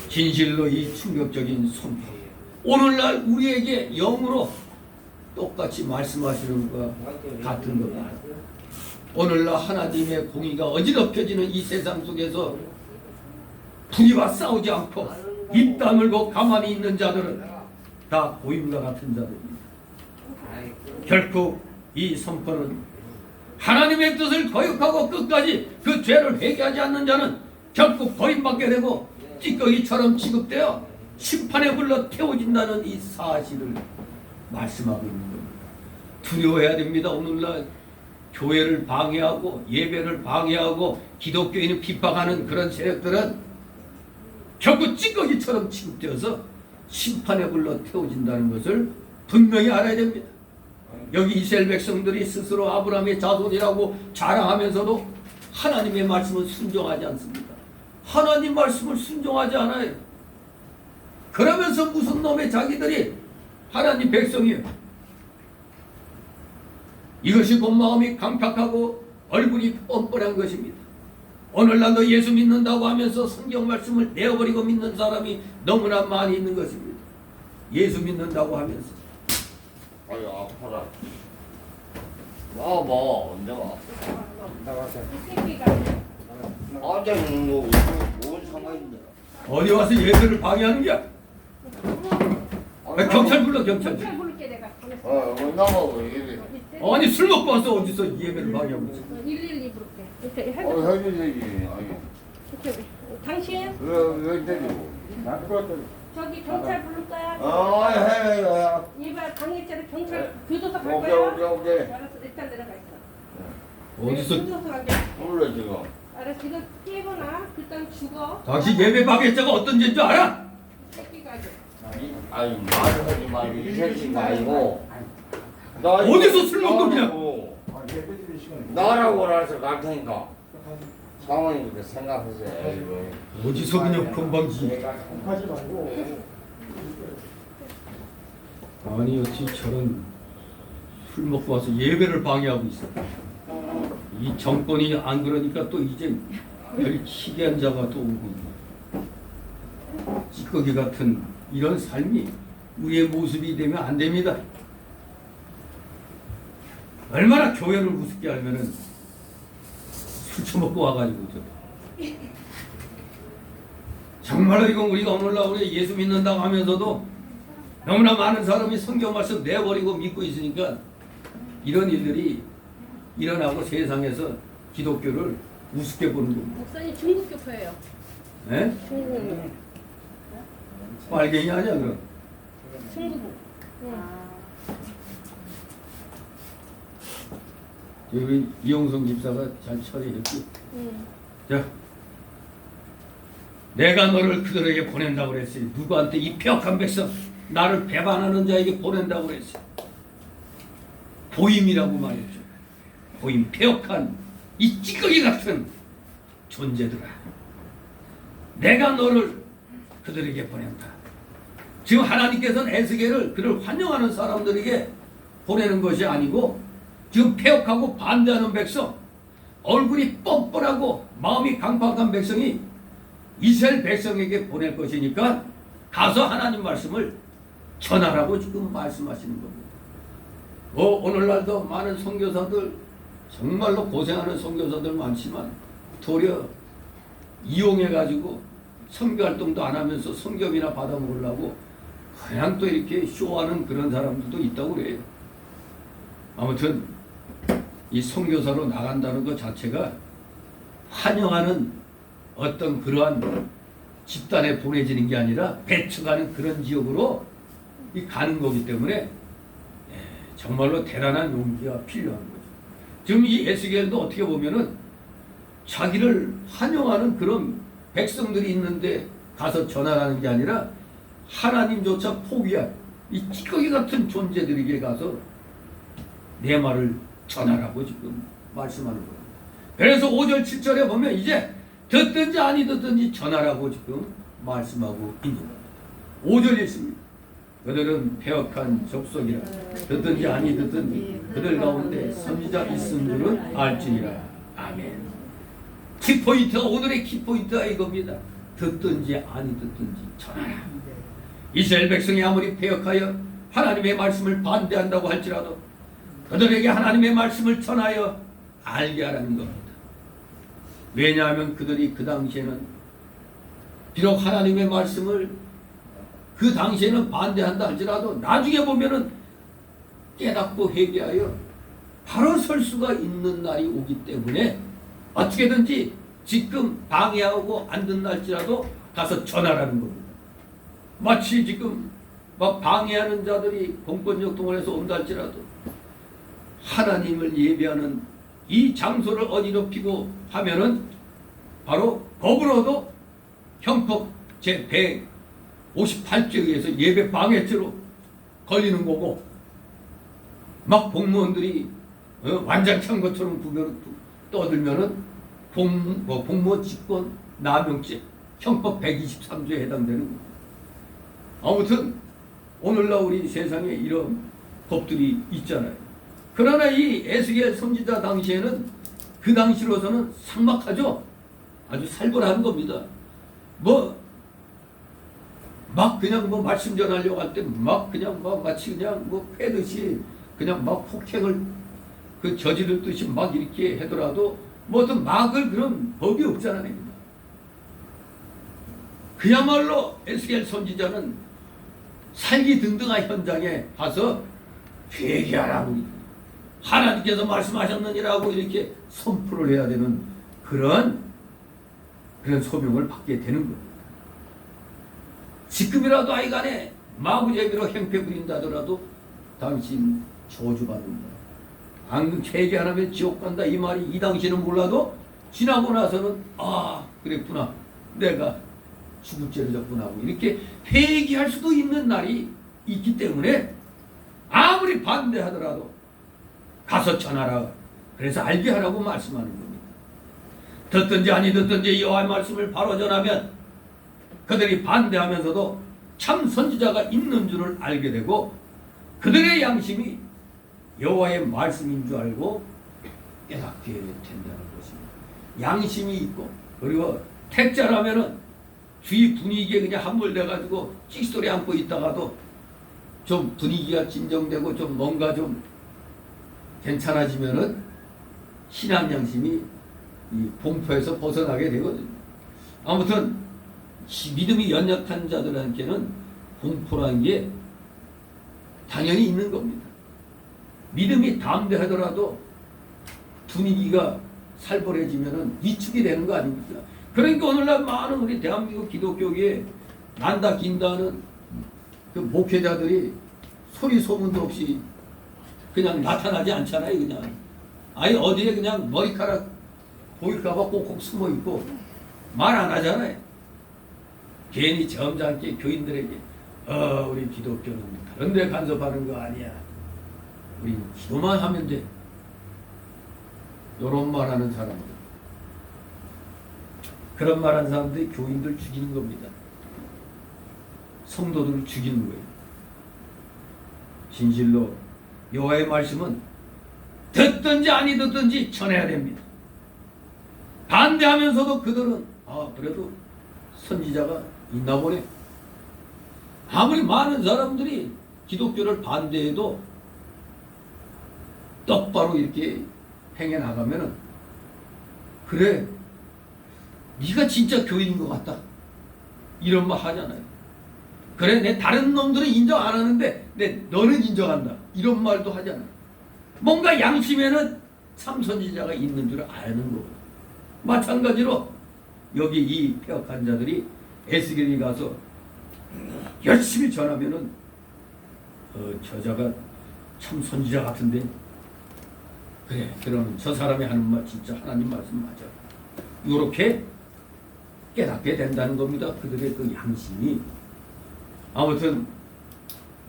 진실로 이 충격적인 선포, 오늘날 우리에게 영으로 똑같이 말씀하시는 것과 같은 겁니다. 오늘날 하나님의 공의가 어지럽혀지는 이 세상 속에서 불의와 싸우지 않고 입 다물고 가만히 있는 자들은 다 고임과 같은 자들입니다. 결코 이 선포는 하나님의 뜻을 거역하고 끝까지 그 죄를 회개하지 않는 자는 결코 버림받게 되고 찌꺼기처럼 취급되어 심판에 불러 태워진다는 이 사실을 말씀하고 있는 겁니다. 두려워해야 됩니다. 오늘날 교회를 방해하고 예배를 방해하고 기독교인을 핍박하는 그런 세력들은 결국 찌꺼기처럼 취급되어서 심판에 불러 태워진다는 것을 분명히 알아야 됩니다. 여기 이스라엘 백성들이 스스로 아브라함의 자손이라고 자랑하면서도 하나님의 말씀을 순종하지 않습니다. 하나님 말씀을 순종하지 않아요. 그러면서 무슨 놈의 자기들이 하나님 백성이에요. 이것이 곧 마음이 강팍하고 얼굴이 뻔뻔한 것입니다. 오늘날도 예수 믿는다고 하면서 성경 말씀을 내어버리고 믿는 사람이 너무나 많이 있는 것입니다. 예수 믿는다고 하면서. 아유 아파라. 뭐 언제 와? 어제는 뭔 상관인데? 어디 와서 예배를 방해하는 게야? 경찰 불러, 경찰. 부를게 내가. 나가고 이게. 아니 술 먹고 와서 어디서 예배를 방해하고 있어? 112 부를게. 이렇게 해. 해주세요. 이렇게. 당신 왜 때리고? 저기 경찰 부를 거야. 해. 이발 강의죄로 경찰 교도소 갈 오케이 거야. 오케이 오케이. 알았어. 일단 내려가 있어. 어디서? 교도소 가게. 몰라 지금. 알았어. 이거 깨거나 일단 죽어. 당신 예배 방해자가 어떤 죄인 줄 알아? 새끼가 아주. 아니 말을 하지 말고 이 새끼가 아니고. 나 어디서 술 먹고 그냥? 나라고 알아서 갈 테니까. 상황이 그렇게 생각하세요. 어디서 그냥 건방지. 아니 어찌 저런 술 먹고 와서 예배를 방해하고 있어. 이 정권이 안 그러니까 또 이제 별 희귀한 자가 또 오고 있네. 찌꺼기 같은 이런 삶이 우리의 모습이 되면 안 됩니다. 얼마나 교회를 우습게 알면은 술 처먹고 와가지고 정말로 이건 우리가 오늘날 우리 예수 믿는다고 하면서도 너무나 많은 사람이 성경 말씀 내버리고 믿고 있으니까 이런 일들이 일어나고 세상에서 기독교를 우습게 보는 겁니다. 목사님 중국 교포예요. 예? 중국. 빨갱이 아니야 그럼? 중국. 여기 이용성 집사가 잘 처리했지. 자, 내가 너를 그들에게 보낸다고 그랬어요. 누구한테? 이 폐역한 백성, 나를 배반하는 자에게 보낸다고 그랬어요. 보임이라고 말했죠. 보임, 폐역한 이 찌꺼기 같은 존재들아, 내가 너를 그들에게 보낸다. 지금 하나님께서는 에스겔을 그를 환영하는 사람들에게 보내는 것이 아니고 지금 폐역하고 반대하는 백성, 얼굴이 뻔뻔하고 마음이 강팍한 백성이 이스라엘 백성에게 보낼 것이니까 가서 하나님 말씀을 전하라고 지금 말씀하시는 겁니다. 오늘날도 많은 선교사들, 정말로 고생하는 선교사들 많지만 도리어 이용해가지고 선교활동도 안 하면서 선교비나 받아먹으려고 그냥 또 이렇게 쇼하는 그런 사람들도 있다고 그래요. 아무튼 이 선교사로 나간다는 것 자체가 환영하는 어떤 그러한 집단에 보내지는 게 아니라 배척하는 그런 지역으로 이 가는 거기 때문에 정말로 대단한 용기가 필요한 거죠. 지금 이 에스겔도 어떻게 보면은 자기를 환영하는 그런 백성들이 있는데 가서 전하라는 게 아니라 하나님조차 포기한 이 찌꺼기 같은 존재들에게 가서 내 말을 전하라고 지금 말씀하는 거예요. 그래서 5절 7절에 보면 이제 듣든지 아니 듣든지 전하라고 지금 말씀하고 있는 겁니다. 5절에 있습니다. 그들은 폐역한 족속이라 듣든지 아니 듣든지 그들 가운데 선지자 있은 줄은 알지니라. 아멘. 키포인트가 오늘의 키포인트가 이겁니다. 듣든지 아니 듣든지 전하라. 이스라엘 백성이 아무리 폐역하여 하나님의 말씀을 반대한다고 할지라도 그들에게 하나님의 말씀을 전하여 알게 하라는 겁니다. 왜냐하면 그들이 그 당시에는 비록 하나님의 말씀을 그 당시에는 반대한다 할지라도 나중에 보면은 깨닫고 회개하여 바로 설 수가 있는 날이 오기 때문에 어떻게든지 지금 방해하고 안 듣나 할지라도 가서 전하라는 겁니다. 마치 지금 막 방해하는 자들이 공권력 동원해서 온다 할지라도 하나님을 예배하는 이 장소를 어지럽히고 하면은 바로 법으로도 형법 제 158조에 의해서 예배 방해죄로 걸리는 거고 막 공무원들이 완장치 한 것처럼 떠들면은 공무원 직권 남용죄 형법 123조에 해당되는 거예요. 아무튼 오늘날 우리 세상에 이런 법들이 있잖아요. 그러나 이 에스겔 선지자 당시에는 그 당시로서는 삭막하죠. 아주 살벌한 겁니다. 막 그냥 말씀 전하려고 할 때 막 그냥 마치 그냥 패듯이 그냥 막 폭행을 저지를 듯이 막 이렇게 하더라도 어떤 막을 그런 법이 없잖아요. 그야말로 에스겔 선지자는 살기등등한 현장에 가서 회개하라고 하나님께서 말씀하셨느니라고 이렇게 선포를 해야 되는 그런 소명을 받게 되는 겁니다. 지금이라도 아이간에 마구제비로 행패 부린다더라도 당신 저주받는다. 안 회개 안 하면 지옥 간다. 이 말이 이 당시는 몰라도 지나고 나서는 아 그랬구나. 내가 죽을 죄를 졌구나 하고 이렇게 회개할 수도 있는 날이 있기 때문에 아무리 반대하더라도 가서 전하라. 그래서 알게 하라고 말씀하는 겁니다. 듣든지 아니 듣든지 여호와의 말씀을 바로 전하면 그들이 반대하면서도 참 선지자가 있는 줄을 알게 되고 그들의 양심이 여호와의 말씀인 줄 알고 깨닫게 된다는 것입니다. 양심이 있고 그리고 택자라면은 주위 분위기에 그냥 함몰돼가지고 찌소리 안고 있다가도 좀 분위기가 진정되고 좀 뭔가 좀 괜찮아지면은 신앙 양심이 이 공포에서 벗어나게 되거든요. 아무튼 믿음이 연약한 자들한테는 공포라는 게 당연히 있는 겁니다. 믿음이 담대하더라도 분위기가 살벌해지면은 위축이 되는 거 아닙니까? 그러니까 오늘날 많은 우리 대한민국 기독교계에 난다 긴다는 그 목회자들이 소리 소문도 없이 그냥 나타나지 않잖아요. 그냥 아예 어디에 그냥 머리카락 보일까봐 꼭꼭 숨어 있고 말 안 하잖아요. 괜히 점잖게 교인들에게 우리 기독교는 다른 데 간섭하는 거 아니야. 우리 기도만 하면 돼. 이런 말하는 사람들. 그런 말하는 사람들이 교인들 죽이는 겁니다. 성도들을 죽이는 거예요. 진실로 여호와의 말씀은 듣든지 아니 듣든지 전해야 됩니다. 반대하면서도 그들은 그래도 선지자가 있나 보네. 아무리 많은 사람들이 기독교를 반대해도 똑바로 이렇게 행해 나가면은 그래 네가 진짜 교인인 것 같다 이런 말 하잖아요. 그래 내 다른 놈들은 인정 안 하는데 너는 인정한다 이런 말도 하잖아요. 뭔가 양심에는 참 선지자가 있는 줄 아는 거거든. 마찬가지로 여기 이 폐역한 자들이 에스겔이 가서 열심히 전하면은 저자가 참 선지자 같은데, 그래 그러면 저 사람이 하는 말 진짜 하나님 말씀 맞아, 이렇게 깨닫게 된다는 겁니다. 그들의 그 양심이. 아무튼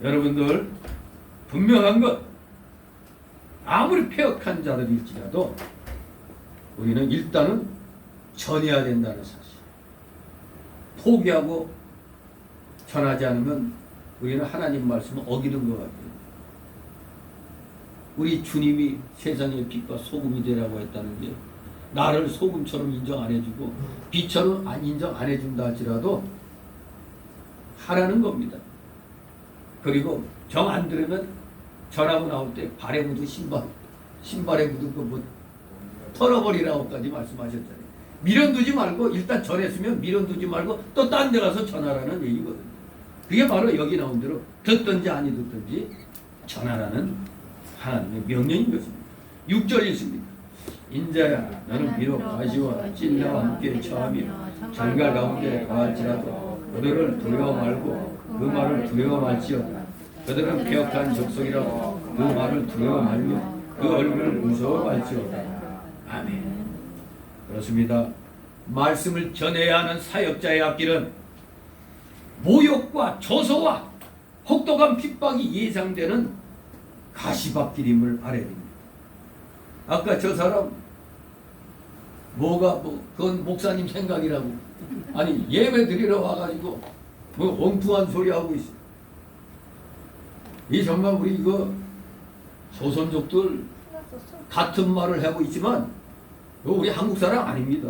여러분들 분명한 것, 아무리 폐역한 자들일지라도 우리는 일단은 전해야 된다는 사실. 포기하고 전하지 않으면 우리는 하나님 말씀을 어기는 것 같아요. 우리 주님이 세상의 빛과 소금이 되라고 했다는 게, 나를 소금처럼 인정 안 해주고 빛처럼 인정 안 해준다 할지라도 하라는 겁니다. 그리고 정 안 들으면 전하고 나올 때 발에 묻은 신발에 묻은 거 뭐 털어버리라고까지 말씀하셨잖아요. 미련두지 말고 일단 전했으면 미련두지 말고 또 딴 데 가서 전하라는 얘기거든요. 그게 바로 여기 나온 대로 듣든지 아니 듣든지 전하라는 하나님의 명령인 것입니다. 6절 있습니다. 인자야 너는 비록 가시와 찔레와 함께 처하며 정갈 가운데 거할지라도 그들을 두려워 말고 그 말을 두려워 말지어다. 그들은 폐역한 족속이라고 그 말을 두려워 말며 그 얼굴을 무서워 말지어다. 아멘. 그렇습니다. 말씀을 전해야 하는 사역자의 앞길은 모욕과 조소와 혹독한 핍박이 예상되는 가시밭길임을 알아야 됩니다. 아까 저 사람 그건 목사님 생각이라고, 아니 예배 드리러 와가지고 뭐 엉뚱한 소리 하고 있어. 이 정말 우리 이거 조선족들 같은 말을 하고 있지만 우리 한국 사람 아닙니다.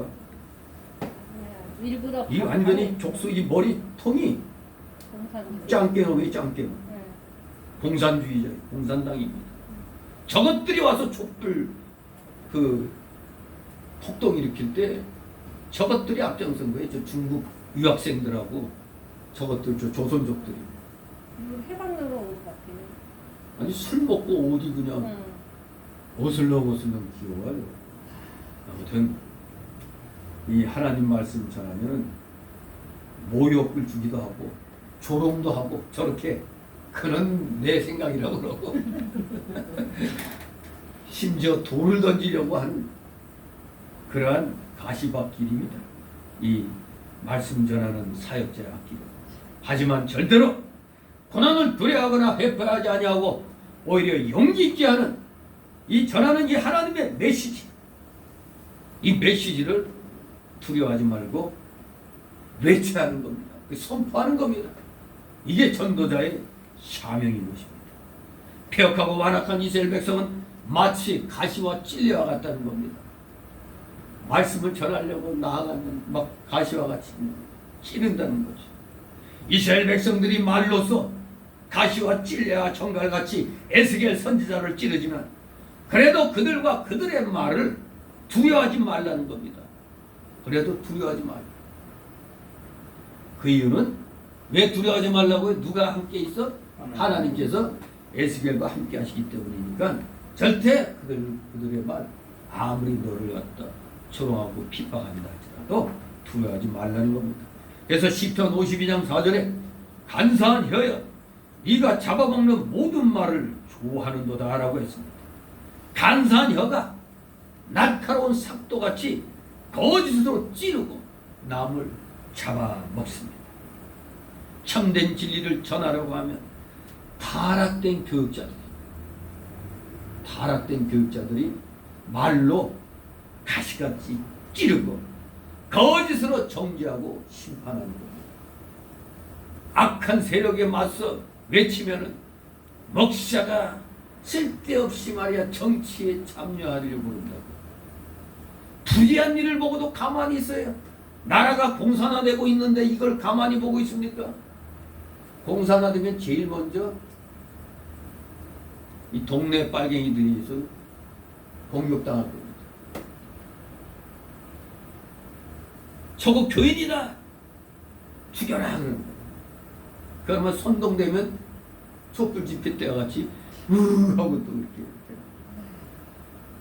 일부러 이 완전히 족수, 이 머리통이 짱깨놈이 짱깨놈. 공산주의자, 공산당입니다. 저것들이 와서 촛불 폭동 일으킬 때 저것들이 앞장선 거예요. 저 중국 유학생들하고 저것들, 저 조선족들이. 해방으로 온 것 같아요. 아니 술 먹고 어디 그냥 어슬렁어슬렁 기어와요. 아무튼 이 하나님 말씀 전하면 모욕을 주기도 하고 조롱도 하고 저렇게, 그런 내 생각이라고 그러고 심지어 돌을 던지려고 하는 그러한 가시밭길입니다. 이 말씀 전하는 사역자의 앞길은. 하지만 절대로 고난을 두려워하거나 회피하지 아니하고 오히려 용기 있게 하는 이 전하는 이 하나님의 메시지, 이 메시지를 두려워하지 말고 외치하는 겁니다. 선포하는 겁니다. 이게 전도자의 사명인 것입니다. 폐역하고 완악한 이스라엘 백성은 마치 가시와 찔레와 같다는 겁니다. 말씀을 전하려고 나아가면 막 가시와 같이 찌른다는 거죠. 이스라엘 백성들이 말로써 가시와 찔레와 정갈같이 에스겔 선지자를 찌르지만 그래도 그들과 그들의 말을 두려워하지 말라는 겁니다. 그래도 두려워하지 말라. 그 이유는 왜 두려워하지 말라고요? 누가 함께 있어? 하나님께서 에스겔과 함께 하시기 때문이니까 절대 그들의 말, 아무리 너를 갖다 조롱하고 핍박한다 할지라도 두려워하지 말라는 겁니다. 그래서 시편 52장 4절에 간사한 혀여 네가 잡아먹는 모든 말을 좋아하는도다 라고 했습니다. 간사한 혀가 날카로운 삭도같이 거짓으로 찌르고 남을 잡아먹습니다. 참된 진리를 전하려고 하면 타락된 교육자들이 말로 가시같이 찌르고 거짓으로 정죄하고 심판하는 겁니다. 악한 세력에 맞서 외치면은 목사가 쓸데없이 말이야 정치에 참여하려고 그런다고. 불의한 일을 보고도 가만히 있어요. 나라가 공산화되고 있는데 이걸 가만히 보고 있습니까? 공산화되면 제일 먼저 이 동네 빨갱이들이서 공격당할 겁니다. 저거 교인이다! 죽여라! 그러는 거예요. 그러면 선동되면 촛불 집회 때와 같이 하고 또 이렇게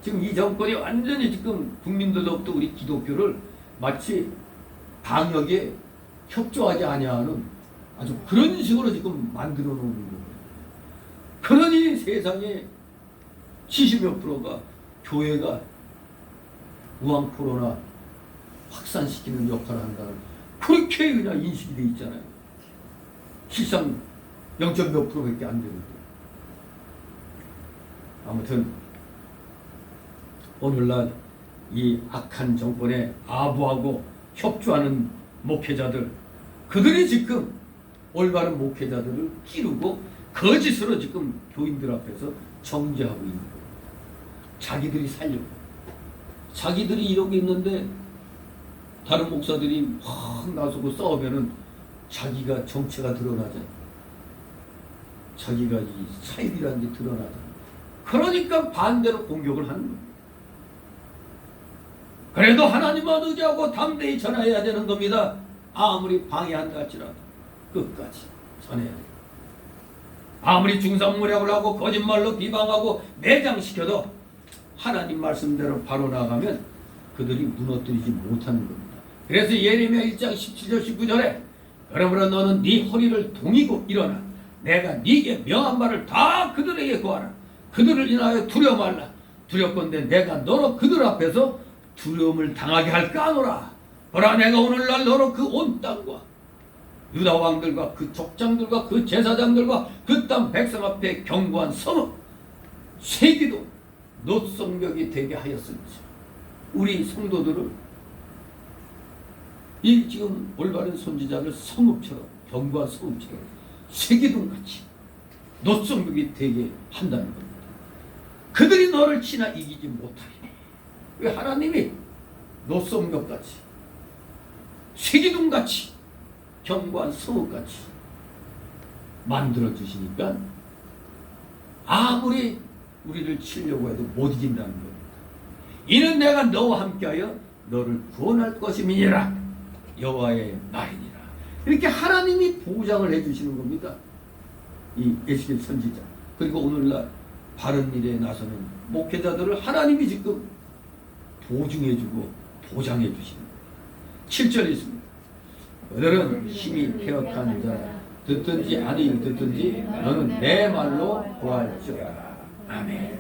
지금 이 정권이 완전히 지금 국민들로부터 우리 기독교를 마치 방역에 협조하지 아니하는 아주 그런 식으로 지금 만들어 놓는 거예요. 그러니 세상에 70몇 프로가 교회가 우한 코로나 확산시키는 역할을 한다는 그렇게 그냥 인식이 돼 있잖아요. 실상 0.몇 프로밖에 안 되는데. 아무튼 오늘날 이 악한 정권에 아부하고 협조하는 목회자들, 그들이 지금 올바른 목회자들을 끼르고 거짓으로 지금 교인들 앞에서 정죄하고 있는 거예요. 자기들이 살려고. 자기들이 이러고 있는데 다른 목사들이 확 나서고 싸우면은 자기가 정체가 드러나잖아. 자기가 이 사입이라는 게 드러나잖아. 그러니까 반대로 공격을 하는 거예요. 그래도 하나님만 의지하고 담대히 전해야 되는 겁니다. 아무리 방해한다 할지라도 끝까지 전해야 돼요. 아무리 중상모략을 하고 거짓말로 비방하고 매장시켜도 하나님 말씀대로 바로 나가면 그들이 무너뜨리지 못하는 겁니다. 그래서 예레미야 1장 17절 19절에 그러므로 너는 네 허리를 동이고 일어나 내가 네게 명한 말을 다 그들에게 구하라. 그들을 인하여 두려워 말라. 두렵건대 내가 너로 그들 앞에서 두려움을 당하게 할까 하노라. 보라 내가 오늘날 너로 그 온 땅과 유다 왕들과 그 족장들과 그 제사장들과 그 땅 백성 앞에 경고한 성읍 세기도 노성벽이 되게 하였습니다. 우리 성도들을 이 지금 올바른 선지자를 성읍처럼 경고한 성읍처럼 세기둥같이 노성벽이 되게 한다는 겁니다. 그들이 너를 치나 이기지 못하리니. 왜 하나님이 노성벽같이 세기둥같이 견고한 성읍같이 만들어 주시니까 아무리 우리를 치려고 해도 못 이긴다는 겁니다. 이는 내가 너와 함께하여 너를 구원할 것임이니라. 여호와의 말이니라. 이렇게 하나님이 보장을 해주시는 겁니다. 이 에스겔 선지자 그리고 오늘날 바른 일에 나서는 목회자들을 하나님이 지금 보증해주고 보장해주시는 거예요. 7절에 있습니다. 너는 힘이 폐역한 자 듣든지 아니 듣든지 너는 내 말로 구할지어다. 아멘.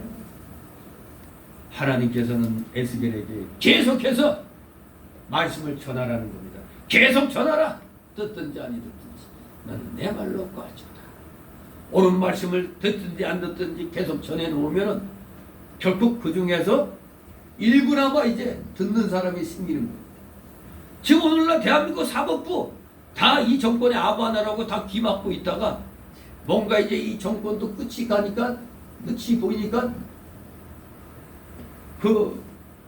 하나님께서는 에스겔에게 계속해서 말씀을 전하라는 겁니다. 계속 전하라. 듣든지 아니 듣든지 너는 내 말로 구할지어다. 옳은 말씀을 듣든지 안 듣든지 계속 전해놓으면 결국 그 중에서 일부나마 이제 듣는 사람이 생기는 거예요. 지금 오늘날 대한민국 사법부 다 이 정권의 아부하나라고 다 귀막고 있다가 뭔가 이제 이 정권도 끝이 가니까 끝이 보이니까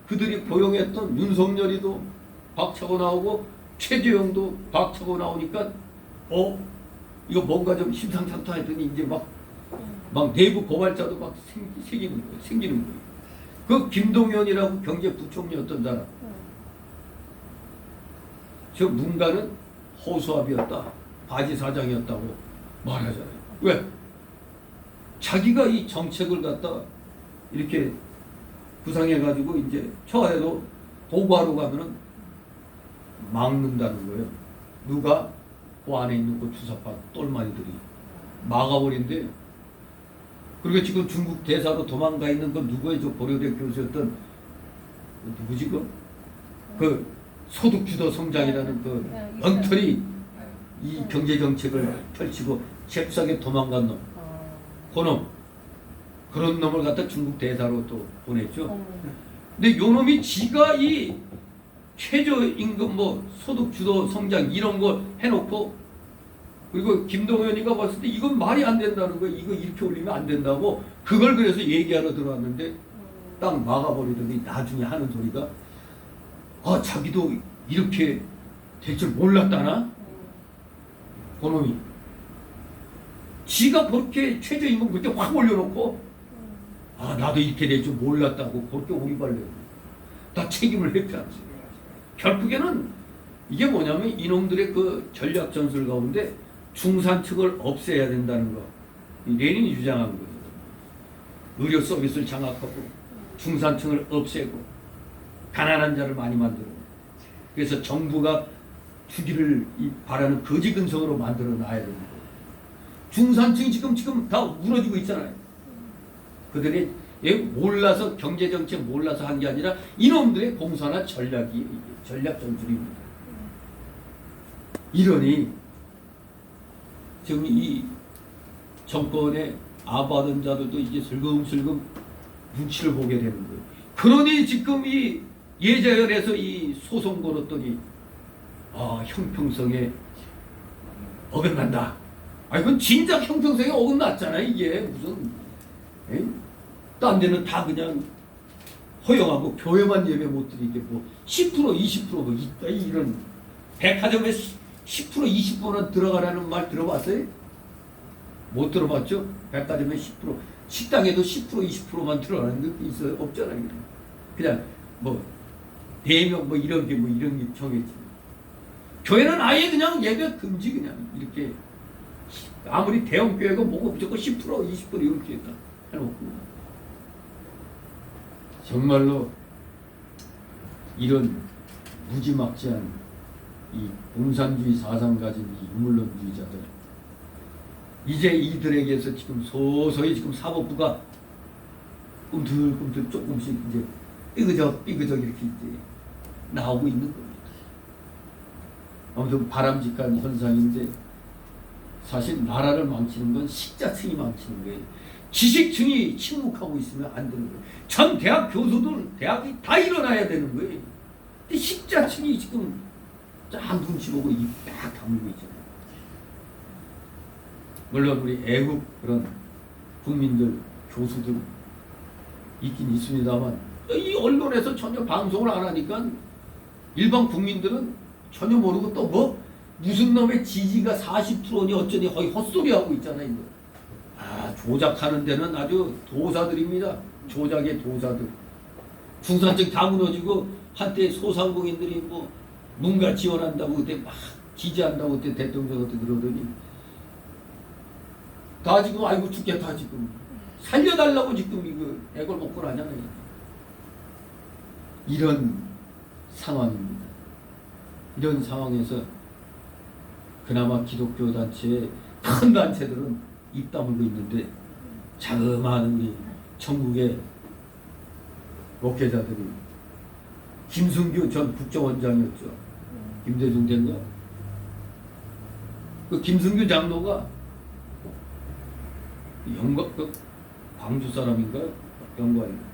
그들이 고용했던 윤석열이도 박차고 나오고 최재형도 박차고 나오니까 이거 뭔가 좀 심상찮다 했더니 이제 막 내부 고발자도 막 생기는 거예요. 그 김동연이라고 경제부총리였던 사람 저 문가는 허수아비였다, 바지 사장이었다고 말하잖아요. 왜? 자기가 이 정책을 갖다 이렇게 구상해가지고 이제 청와대도 보고하러 가면은 막는다는 거예요. 누가 그 안에 있는 그 주사파 똘마니들이 막아버린대요. 그리고 지금 중국 대사로 도망가 있는 그 누구의 저 고려대 교수였던 누구지 그 소득주도 성장이라는 그 엉터리 이 경제 정책을 펼치고 잽싸게 도망간 놈, 그놈 그런 놈을 갖다 중국 대사로 또 보냈죠. 근데 요 놈이 지가 이 최저임금 소득주도 성장 이런 거 해놓고 그리고 김동연이가 봤을 때 이건 말이 안 된다는 거예요. 이거 이렇게 올리면 안 된다고 그걸 그래서 얘기하러 들어왔는데 딱 막아버리더니 나중에 하는 소리가 자기도 이렇게 될 줄 몰랐다나? 그놈이 지가 그렇게 최저임금 그때 확 올려놓고 나도 이렇게 될 줄 몰랐다고 그렇게 오리발려 다 책임을 회피하지. 결국에는 이게 뭐냐면 이놈들의 그 전략 전술 가운데 중산층을 없애야 된다는 거. 레닌이 주장한 거예요. 의료 서비스를 장악하고 중산층을 없애고 가난한 자를 많이 만들어. 그래서 정부가 주기를 바라는 거지 근성으로 만들어 놔야 되는 거예요. 중산층이 지금 다 무너지고 있잖아요. 그들이 몰라서 경제정책 몰라서 한 게 아니라 이놈들의 공사나 전략 전술입니다. 이러니 지금 이 정권의 아부하던 자들도 이제 슬금슬금 눈치를 보게 되는 거예요. 그러니 지금 이 예자연에서 이 소송 걸었더니 형평성에 어긋난다. 이건 진작 형평성에 어긋났잖아요. 이게 무슨 딴 데는 다 그냥 허용하고 교회만 예배 못 드리게 뭐 10% 20% 뭐 이런 백화점에 10% 20%는 들어가라는 말 들어봤어요? 못 들어봤죠? 백화점에 10% 식당에도 10% 20%만 들어가는 게 있어요? 없잖아요. 그냥 뭐 대명 뭐 이런 게 정해지. 교회는 아예 그냥 예배 금지 그냥 이렇게 아무리 대형 교회가 뭐고 무조건 10% 20% 이렇게 다 해놓고. 정말로 이런 무지막지한 이 공산주의 사상 가진 이 유물론주의자들 이제 이들에게서 지금 서서히 지금 사법부가 꿈틀꿈틀 조금씩 이제 삐그적 이렇게 이제 나오고 있는 겁니다. 아무튼 바람직한 현상인데 사실 나라를 망치는 건 식자층이 망치는 거예요. 지식층이 침묵하고 있으면 안 되는 거예요. 전 대학 교수들, 대학이 다 일어나야 되는 거예요. 근데 식자층이 지금 쫙 눈치 보고 입 딱 다물고 있잖아요. 물론 우리 애국 그런 국민들, 교수들 있긴 있습니다만 이 언론에서 전혀 방송을 안 하니까 일반 국민들은 전혀 모르고 또 뭐 무슨 놈의 지지가 40%니 어쩌니 거의 헛소리 하고 있잖아요. 조작하는 데는 아주 도사들입니다. 조작의 도사들. 중산층 다 무너지고 한때 소상공인들이 뭐 문가 지원한다고 그때 막 지지한다고 그때 대통령한테 그러더니 다 지금 아이고 죽겠다 지금 살려달라고 지금 이거 애걸 먹고 하잖아요. 이런 상황입니다. 이런 상황에서 그나마 기독교 단체의 큰 단체들은 입 다물고 있는데 자그마한 우리 전국의 목회자들이 김승규 전 국정원장이었죠. 김대중 된가? 그 김승규 장로가 광주 사람인가요? 영광인가?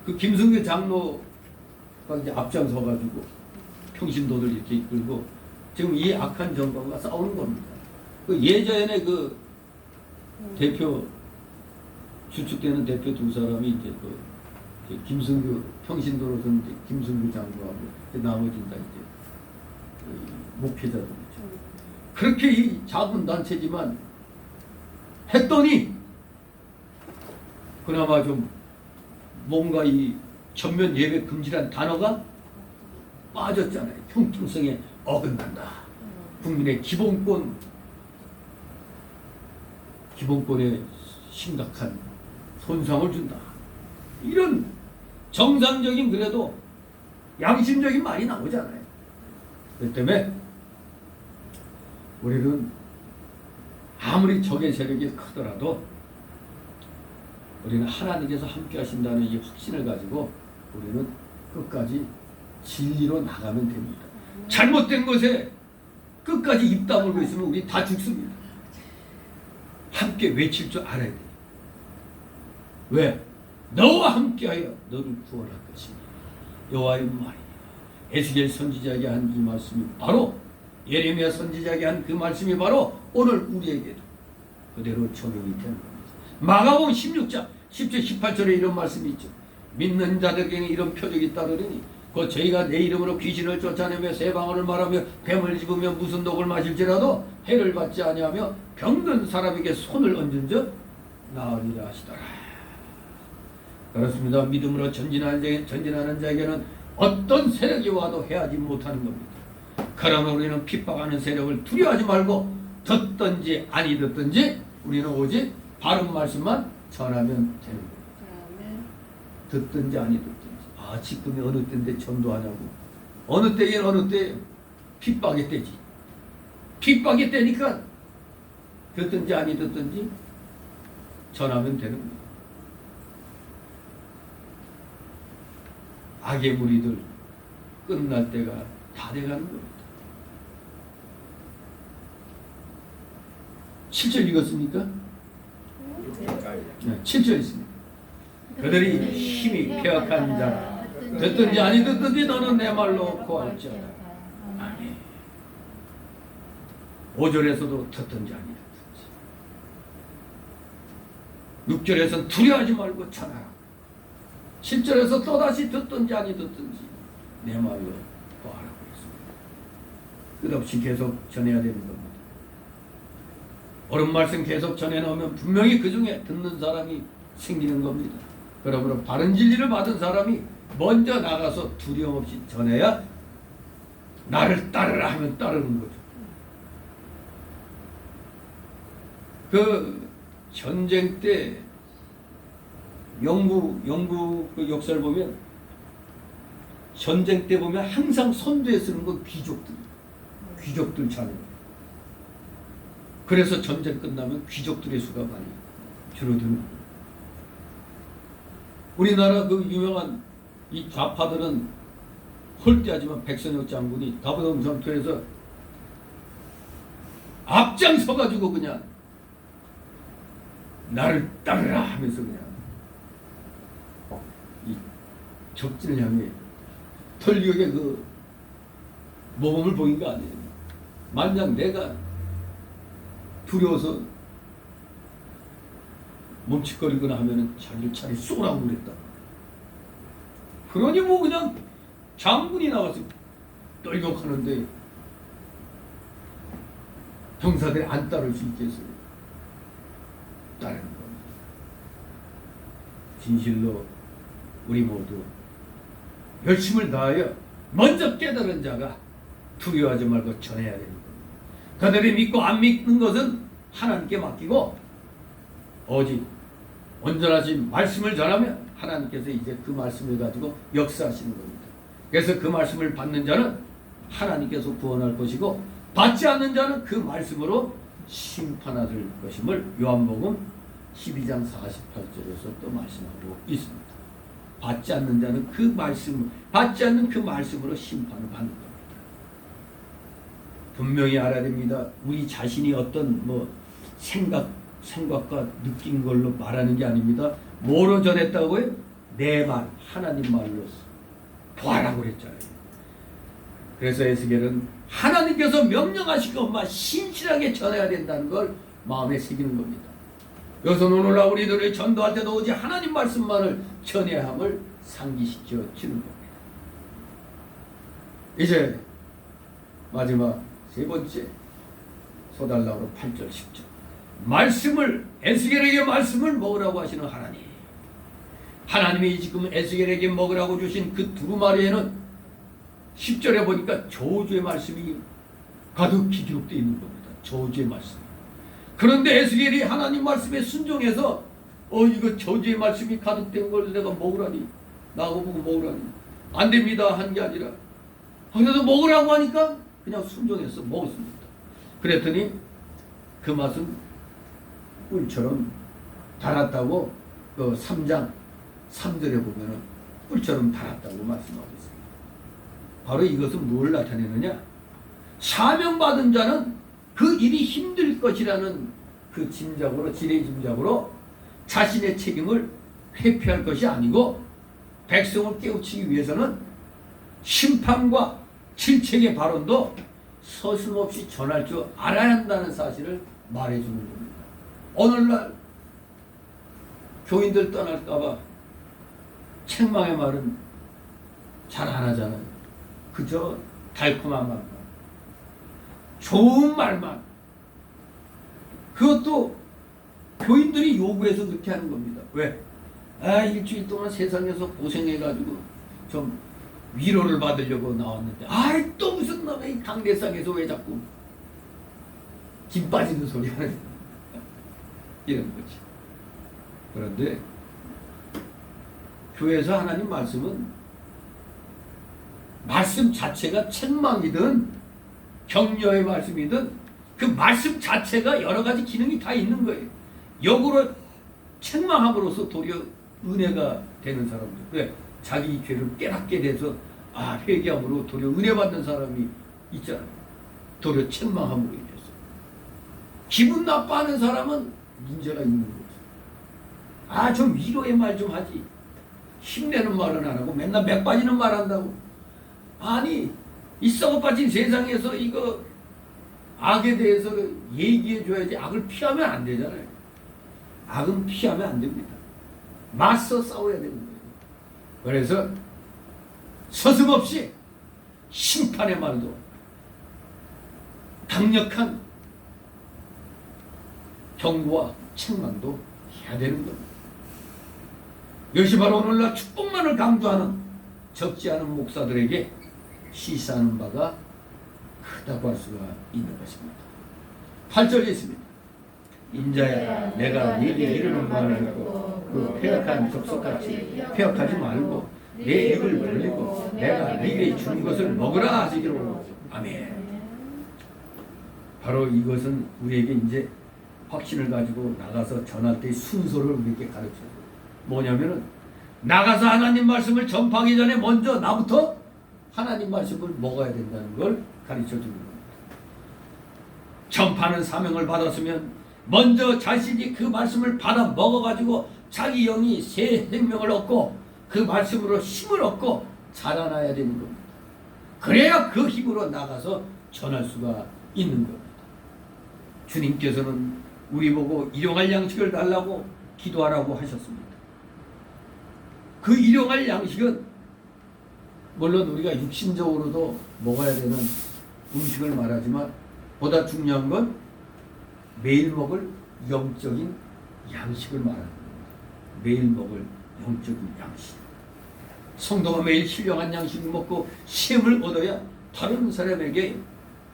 그 김승규 장로가 이제 앞장서가지고 평신도들 이렇게 이끌고 지금 이 악한 정권과 싸우는 겁니다. 그 예전에 그 대표 주축되는 대표 두 사람이 이제 그 김승규 평신도로서 이제 김승규 장로하고 나머지는 다 이제 목회자들이죠. 그렇게 이 작은 단체지만 했더니 그나마 좀 뭔가 이 전면 예배 금지란 단어가 빠졌잖아요. 형평성에 어긋난다. 국민의 기본권에 심각한 손상을 준다. 이런 정상적인 그래도 양심적인 말이 나오잖아요. 그렇기 때문에 우리는 아무리 적의 세력이 크더라도 우리는 하나님께서 함께 하신다는 이 확신을 가지고 우리는 끝까지 진리로 나가면 됩니다. 잘못된 것에 끝까지 입 다물고 있으면 우리 다 죽습니다. 함께 외칠 줄 알아야 돼요. 왜? 너와 함께하여 너를 구원할 것이니 여호와의 말이니라. 에스겔 선지자에게 한 이 말씀이 바로 예레미야 선지자에게 한 그 말씀이 바로 오늘 우리에게도 그대로 적용이 되는 겁니다. 마가복음 16장 17, 18절에 이런 말씀이 있죠. 믿는 자들에게 이런 표적이 따르리니 그 저희가 내 이름으로 귀신을 쫓아내며 새 방언을 말하며 뱀을 집으며 무슨 독을 마실지라도 해를 받지 아니하며 병든 사람에게 손을 얹은 적 나으리라 하시더라. 그렇습니다. 믿음으로 전진하는 자에게는 어떤 세력이 와도 해하지 못하는 겁니다. 그러나 우리는 핍박하는 세력을 두려워하지 말고 듣든지 아니 듣든지 우리는 오직 바른 말씀만 전하면 되는 겁니다. 듣든지 아니 듣든지. 아, 지금이 어느 때인데 전도하냐고. 어느 때엔 어느 때 핍박의 때지. 핍박의 때니까 듣든지 아니 듣든지 전하면 되는 거예요. 악의 무리들 끝날 때가 다 돼가는 겁니다. 7절 읽었습니까? 네, 7절 있습니다. 그들이 힘이 폐역한 자라 듣든지 아니 듣든지 너는 내 말로 고할지어다. 아멘. 5절에서도 듣든지 아니 듣든지 6절에서는 두려워하지 말고 전하라. 7절에서 또다시 듣든지 아니 듣든지 내 말로 고하라고 했습니다. 끝없이 계속 전해야 되는 겁니다. 옳은 말씀 계속 전해놓으면 분명히 그 중에 듣는 사람이 생기는 겁니다. 그러므로 바른 진리를 받은 사람이 먼저 나가서 두려움 없이 전해야 나를 따르라 하면 따르는 거죠. 그 전쟁 때 영국 그 역사를 보면 전쟁 때 보면 항상 선두에 쓰는 건 귀족들 자녀. 그래서 전쟁 끝나면 귀족들의 수가 많이 줄어드는 거예요. 우리나라 그 유명한 이 좌파들은 홀대하지만 백선혁 장군이 다부동 전투에서 앞장서가지고 그냥 나를 따르라 하면서 그냥 이 적진을 향해 털리옥의 그 모범을 보인 거 아니에요. 만약 내가 두려워서 멈칫거리거나 하면은 자기를 차라리 쏘라고 그랬다. 그러니 뭐 그냥 장군이 나와서 떨격하는데 병사들이 안 따를 수 있겠어요? 따르는 겁니다. 진실로 우리 모두 열심을 다하여 먼저 깨달은 자가 두려워하지 말고 전해야 되는 겁니다. 그들이 믿고 안 믿는 것은 하나님께 맡기고 오직 온전하신 말씀을 전하면 하나님께서 이제 그 말씀을 가지고 역사하시는 겁니다. 그래서 그 말씀을 받는 자는 하나님께서 구원할 것이고 받지 않는 자는 그 말씀으로 심판하실 것임을 요한복음 12장 48절에서 또 말씀하고 있습니다. 받지 않는 자는 그 말씀, 받지 않는 그 말씀으로 심판을 받는 겁니다. 분명히 알아야 됩니다. 우리 자신이 어떤 뭐 생각과 느낀 걸로 말하는 게 아닙니다. 뭐로 전했다고요? 내 말, 하나님 말로 보아라고 그랬잖아요. 그래서 에스겔은 하나님께서 명령하신 것만 신실하게 전해야 된다는 걸 마음에 새기는 겁니다. 여기서 오늘날 우리들을 전도할 때도 오직 하나님 말씀만을 전해야 함을 상기시켜 주는 겁니다. 이제 마지막 세 번째 소달라로 8절 10절 말씀을 에스겔에게 말씀을 먹으라고 하시는 하나님. 하나님이 지금 에스겔에게 먹으라고 주신 그 두루마리에는 10절에 보니까 저주의 말씀이 가득히 기록되어 있는 겁니다. 저주의 말씀. 그런데 에스겔이 하나님 말씀에 순종해서 이거 저주의 말씀이 가득된 걸 내가 먹으라니 나하고 보고 먹으라니 안 됩니다 한 게 아니라 그래도 먹으라고 하니까 그냥 순종해서 먹었습니다. 그랬더니 그 맛은 꿀처럼 달았다고 그 3장 3절에 보면은 꿀처럼 달았다고 말씀하고 있습니다. 바로 이것은 뭘 나타내느냐? 사명받은 자는 그 일이 힘들 것이라는 그 짐작으로, 지레 짐작으로 자신의 책임을 회피할 것이 아니고 백성을 깨우치기 위해서는 심판과 질책의 발언도 서슴없이 전할 줄 알아야 한다는 사실을 말해주는 겁니다. 오늘날 교인들 떠날까봐 책망의 말은 잘 안 하잖아요. 그저 달콤한 말만, 좋은 말만. 그것도 교인들이 요구해서 그렇게 하는 겁니다. 왜? 일주일 동안 세상에서 고생해가지고 좀 위로를 받으려고 나왔는데 또 무슨 놈의 강대상에서 왜 자꾸 김 빠지는 소리 하는 이런 거지. 그런데 교회에서 하나님 말씀은 말씀 자체가 책망이든 격려의 말씀이든 그 말씀 자체가 여러 가지 기능이 다 있는 거예요. 역으로 책망함으로써 도리어 은혜가 되는 사람들. 왜? 자기 죄를 깨닫게 돼서 회개함으로 도리어 은혜 받는 사람이 있잖아요. 도리어 책망함으로 인해서. 기분 나빠하는 사람은 문제가 있는 거죠. 좀 위로의 말 좀 하지. 힘내는 말은 안 하고 맨날 맥 빠지는 말 한다고. 아니, 이 썩어 빠진 세상에서 이거 악에 대해서 얘기해 줘야지. 악을 피하면 안 되잖아요. 악은 피하면 안 됩니다. 맞서 싸워야 되는 거예요. 그래서 서슴없이 심판의 말도 강력한 경고와 책망도 해야 되는 겁니다. 이것이 바로 오늘날 축복만을 강조하는 적지 않은 목사들에게 시사하는 바가 크다고 할 수가 있는 것입니다. 8절에 있습니다. 인자야 내가 네게 이르는 말을 듣고 그 폐역한 족속같이 폐역하지 말고 내 입을 벌리고 내가 네게 준 것을 먹으라 하시기로. 아멘. 바로 이것은 우리에게 이제 확신을 가지고 나가서 전할 때의 순서를 우리에게 가르쳐줘요. 뭐냐면은 나가서 하나님 말씀을 전파하기 전에 먼저 나부터 하나님 말씀을 먹어야 된다는 걸 가르쳐주는 겁니다. 전파하는 사명을 받았으면 먼저 자신이 그 말씀을 받아 먹어가지고 자기 영이 새 생명을 얻고 그 말씀으로 힘을 얻고 자라나야 되는 겁니다. 그래야 그 힘으로 나가서 전할 수가 있는 겁니다. 주님께서는 우리 보고 일용할 양식을 달라고 기도하라고 하셨습니다. 그 일용할 양식은 물론 우리가 육신적으로도 먹어야 되는 음식을 말하지만 보다 중요한 건 매일 먹을 영적인 양식을 말하는 겁니다. 매일 먹을 영적인 양식. 성도가 매일 신령한 양식을 먹고 쉼을 얻어야 다른 사람에게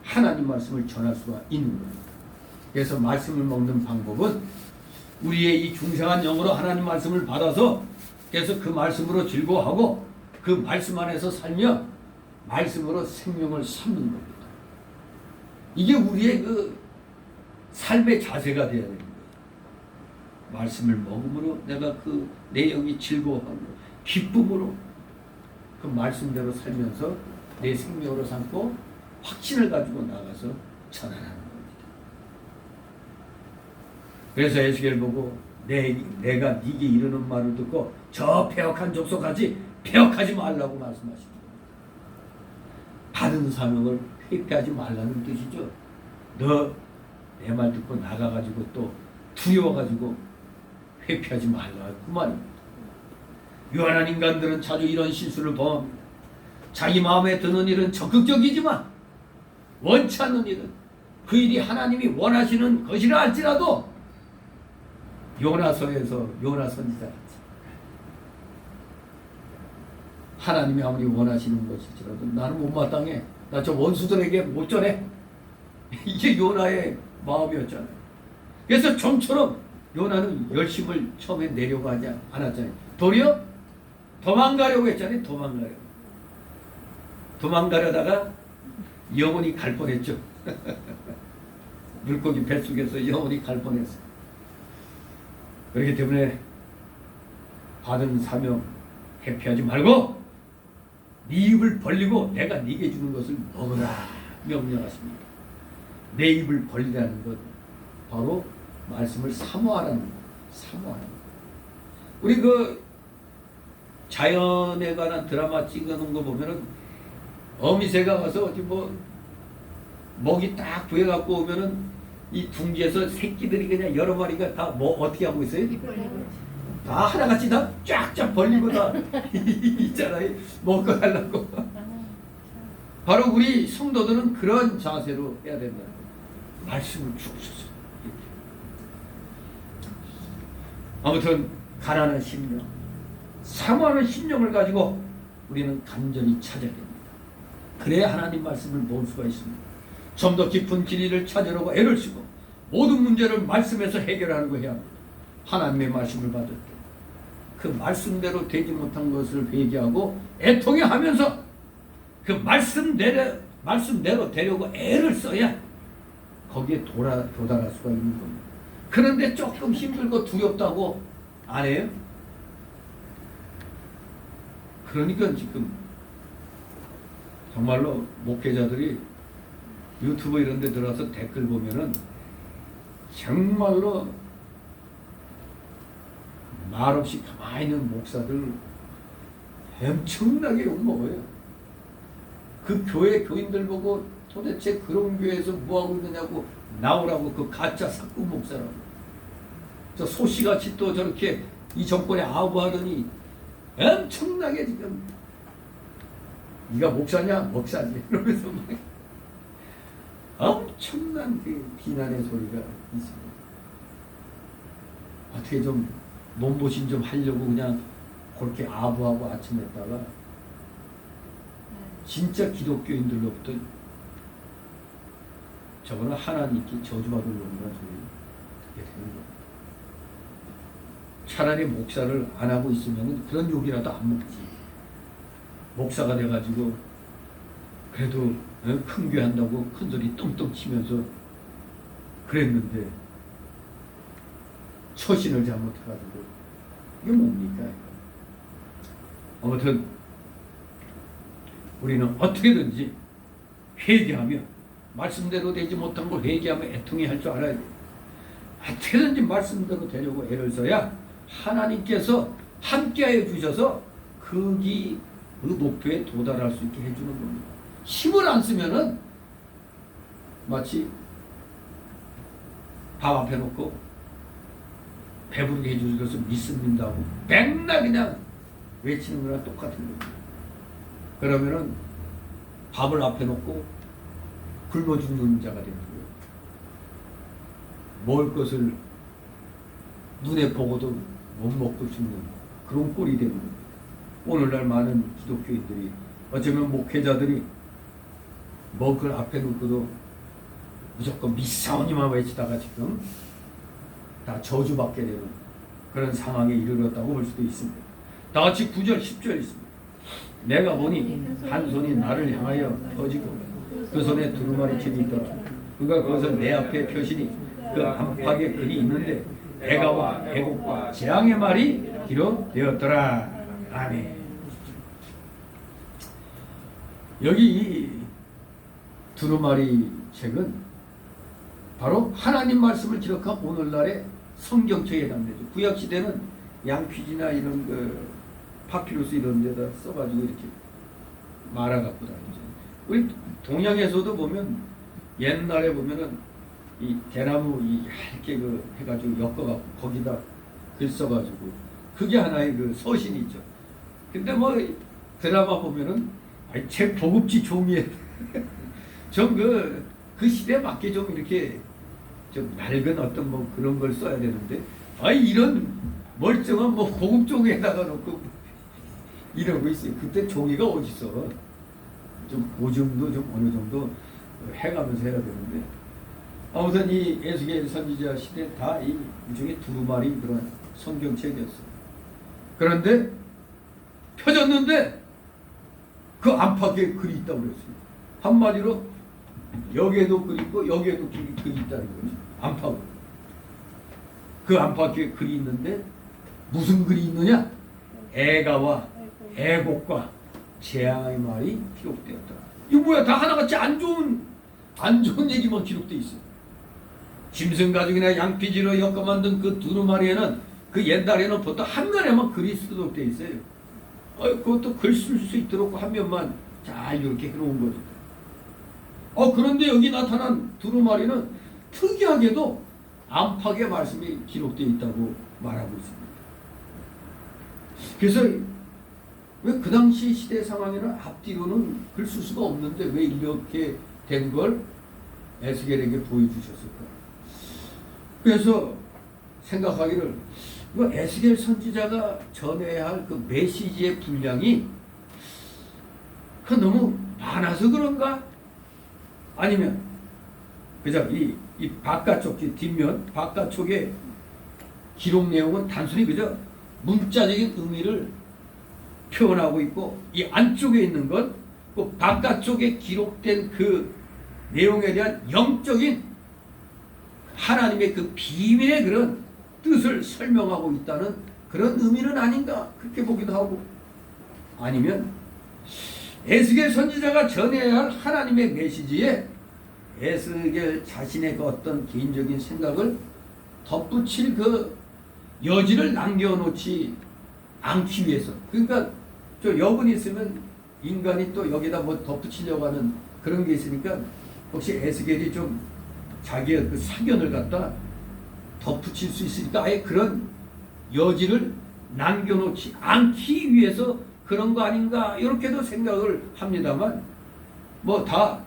하나님 말씀을 전할 수가 있는 겁니다. 그래서 말씀을 먹는 방법은 우리의 이 중생한 영으로 하나님 말씀을 받아서 그래서 그 말씀으로 즐거워하고 그 말씀 안에서 살며 말씀으로 생명을 삼는 겁니다. 이게 우리의 그 삶의 자세가 되어야 되는 거예요. 말씀을 먹음으로 내가 그 내 영이 즐거워하고 기쁨으로 그 말씀대로 살면서 내 생명으로 삼고 확신을 가지고 나가서 전하는 겁니다. 그래서 에스겔 보고 내가 네게 이르는 말을 듣고 저 폐역한 족속까지 폐역하지 말라고 말씀하십니다. 받은 사명을 회피하지 말라는 뜻이죠. 너 내 말 듣고 나가가지고 또 두려워가지고 회피하지 말라 그 말입니다. 유한한 인간들은 자주 이런 실수를 범합니다. 자기 마음에 드는 일은 적극적이지만 원치 않는 일은 그 일이 하나님이 원하시는 것이라 할지라도 요나서에서 요나 선지자 하나님이 아무리 원하시는 것일지라도 나는 못마땅해. 나 저 원수들에게 못 전해. 이게 요나의 마음이었잖아요. 그래서 좀처럼 요나는 열심을 처음에 내려고 하지 않았잖아요. 도리어 도망가려고 했잖아요. 도망가려다가 영혼이 갈 뻔했죠. 물고기 뱃속에서 영혼이 갈 뻔했어요. 그렇기 때문에 받은 사명 회피하지 말고 네 입을 벌리고 내가 네게 주는 것을 먹으라 명령하십니다. 내 입을 벌리라는 것 바로 말씀을 사모하라는 것. 사모하는 것. 우리 그 자연에 관한 드라마 찍어놓은 거 보면은 어미새가 와서 어디 뭐 먹이 딱 구해갖고 오면은 이 둥지에서 새끼들이 그냥 여러 마리가 다 뭐 어떻게 하고 있어요? 다 하나같이 다 쫙쫙 벌리고 다 있잖아요. 먹고 달라고. 바로 우리 성도들은 그런 자세로 해야 된다. 말씀을 주옵소서. 아무튼 가난한 심령, 사모하는 심령을 가지고 우리는 간절히 찾아야 됩니다. 그래야 하나님 말씀을 모을 수가 있습니다. 좀 더 깊은 진리를 찾으려고 애를 쓰고 모든 문제를 말씀에서 해결하는 거 해야 합니다. 하나님의 말씀을 받을 때 그 말씀대로 되지 못한 것을 회개하고 애통해 하면서 그 말씀대로 되려고 애를 써야 거기에 도달할 수가 있는 겁니다. 그런데 조금 힘들고 두렵다고 안 해요? 그러니까 지금 정말로 목회자들이 유튜브 이런 데 들어가서 댓글 보면은 정말로 말없이 가만히 있는 목사들 엄청나게 욕먹어요. 그 교회 교인들 보고 도대체 그런 교회에서 뭐하고 있느냐고 나오라고, 그 가짜 사꾼 목사라고. 저 소씨같이 또 저렇게 이 정권에 아부하더니 엄청나게 지금 네가 목사냐? 목사지. 이러면서 막 엄청난 그 비난의 소리가 있습니다. 어떻게 좀 몸보신 좀 하려고 그냥 그렇게 아부하고 아침했다가 진짜 기독교인들로부터 저거는 하나님께 저주받을 놈이라는 소리 듣게 되는 거예요. 차라리 목사를 안 하고 있으면 그런 욕이라도 안 먹지. 목사가 돼가지고 그래도 큰 교회 한다고 큰 소리 똥똥 치면서 그랬는데 처신을 잘못해가지고 이게 뭡니까? 아무튼 우리는 어떻게든지 회개하며 말씀대로 되지 못한 걸 회개하며 애통해 할 줄 알아야 돼요. 어떻게든지 말씀대로 되려고 애를 써야 하나님께서 함께하여 주셔서 그 목표에 도달할 수 있게 해주는 겁니다. 힘을 안 쓰면은 마치 밥 앞에 놓고 배부르게 해주는 것을 믿습니다고 맨날 그냥 외치는 거랑 똑같은 겁니다. 그러면은 밥을 앞에 놓고 굶어 죽는 자가 되는 거예요. 먹을 것을 눈에 보고도 못 먹고 죽는 그런 꼴이 되는 겁니다. 오늘날 많은 기독교인들이 어쩌면 목회자들이 먹을 걸 앞에 놓고도 무조건 미사오니만 외치다가 지금 다 저주받게 되는 그런 상황에 이르렀다고 볼 수도 있습니다. 다같이 9절 10절 있습니다. 내가 보니 한 손이 나를 향하여 퍼지고 그 손에 두루마리 칩이 있더라. 그가 그것을 내 앞에 펴시니 그 안팎에 글이 있는데 애가와 애곡과 재앙의 말이 기록되었더라. 아멘. 여기 이 두루마리 책은 바로 하나님 말씀을 기록한 오늘날의 성경책에 해당되죠. 구약시대는 양피지나 이런 그 파피루스 이런 데다 써가지고 이렇게 말아갖고 다니죠. 우리 동양에서도 보면 옛날에 보면은 이 대나무 이 얇게 그 해가지고 엮어갖고 거기다 글 써가지고 그게 하나의 그 서신이죠. 근데 뭐 드라마 보면은 책 보급지 종이에 좀 그 시대에 맞게 좀 이렇게 좀 낡은 어떤 뭐 그런 걸 써야 되는데 이런 멀쩡한 뭐 고급 종이에다가 놓고 이러고 있어요. 그때 종이가 어딨어. 좀 보증도 좀 어느 정도 해가면서 해야 되는데 아무튼 이 에스겔 선지자 시대 다 이 일종의 두루마리 그런 성경책이었어요. 그런데 펴졌는데 그 안팎에 글이 있다고 그랬어요. 한마디로 여기에도 글이 있고 여기에도 글이 있다는 거죠. 안팎으로. 그 안팎에 글이 있는데 무슨 글이 있느냐? 애가와 애곡과 재앙의 말이 기록되었더라. 이거 뭐야? 다 하나같이 안 좋은 얘기만 기록되어 있어요. 짐승 가죽이나 양피지로 엮어 만든 그 두루마리에는 그 옛날에는 보통 한 면에만 글이 쓰도록 되어 있어요. 그것도 글 쓸 수 있도록 한 면만 잘 이렇게 해놓은 거죠. 그런데 여기 나타난 두루마리는 특이하게도 안팎의 말씀이 기록되어 있다고 말하고 있습니다. 그래서 왜 그 당시 시대 상황에는 앞뒤로는 글 쓸 수가 없는데 왜 이렇게 된 걸 에스겔에게 보여주셨을까? 그래서 생각하기를 이거 에스겔 선지자가 전해야 할 그 메시지의 분량이 너무 많아서 그런가? 아니면 그죠? 이 바깥쪽 뒷면 바깥쪽에 기록 내용은 단순히 그저 문자적인 의미를 표현하고 있고, 이 안쪽에 있는 것, 그 바깥쪽에 기록된 그 내용에 대한 영적인 하나님의 그 비밀의 그런 뜻을 설명하고 있다는 그런 의미는 아닌가, 그렇게 보기도 하고, 아니면 에스겔 선지자가 전해야 할 하나님의 메시지에 에스겔 자신의 그 어떤 개인적인 생각을 덧붙일 그 여지를 남겨놓지 않기 위해서, 그러니까 저 여분이 있으면 인간이 또 여기다 뭐 덧붙이려고 하는 그런 게 있으니까, 혹시 에스겔이 좀 자기의 그 사견을 갖다 덧붙일 수 있으니까 아예 그런 여지를 남겨놓지 않기 위해서 그런 거 아닌가, 이렇게도 생각을 합니다만, 뭐 다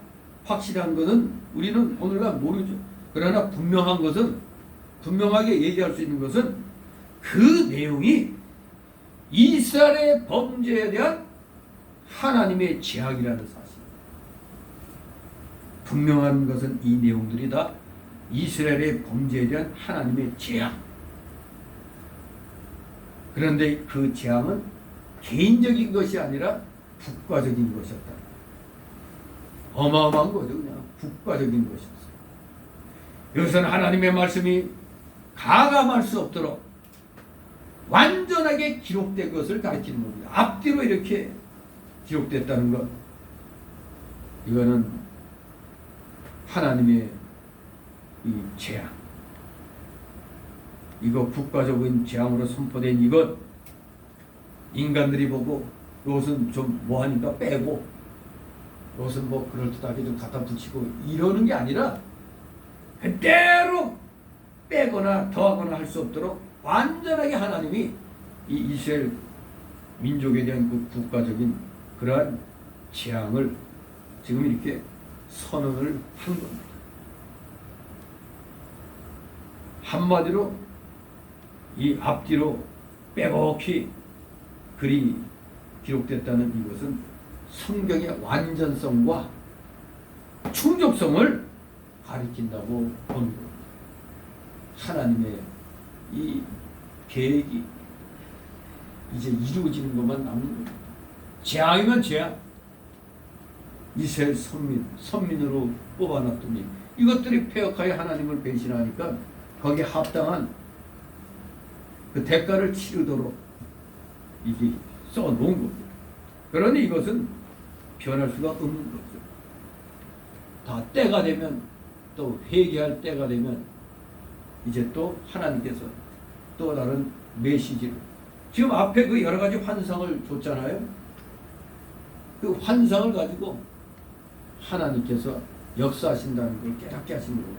확실한 것은 우리는 오늘날 모르죠. 그러나 분명한 것은, 분명하게 얘기할 수 있는 것은 그 내용이 이스라엘의 범죄에 대한 하나님의 재앙이라는 사실. 분명한 것은 이 내용들이 다 이스라엘의 범죄에 대한 하나님의 재앙. 그런데 그 재앙은 개인적인 것이 아니라 국가적인 것이었다. 어마어마한 거죠. 그냥 국가적인 것이었어요. 여기서는 하나님의 말씀이 가감할 수 없도록 완전하게 기록된 것을 가리키는 겁니다. 앞뒤로 이렇게 기록됐다는 것, 이거는 하나님의 이 재앙, 이거 국가적인 재앙으로 선포된 이것, 인간들이 보고 이것은 좀 뭐하니까 빼고, 이것은 뭐 그럴듯하게 좀 갖다 붙이고 이러는 게 아니라 그대로 빼거나 더하거나 할 수 없도록 완전하게 하나님이 이 이스라엘 민족에 대한 그 국가적인 그러한 재앙을 지금 이렇게 선언을 한 겁니다. 한마디로 이 앞뒤로 빼곡히 글이 기록됐다는 이것은 성경의 완전성과 충족성을 가리킨다고 봅니다. 하나님의 이 계획이 이제 이루어지는 것만 남는 겁니다. 재앙이면 재앙. 이스라엘 선민으로 뽑아놨더니 이것들이 폐역하여 하나님을 배신하니까 거기에 합당한 그 대가를 치르도록 이게 써놓은 겁니다. 그러니 이것은 변할 수가 없는 거죠. 다 때가 되면, 또 회개할 때가 되면 이제 또 하나님께서 또 다른 메시지를, 지금 앞에 그 여러 가지 환상을 줬잖아요. 그 환상을 가지고 하나님께서 역사하신다는 걸 깨닫게 하시는 거예요.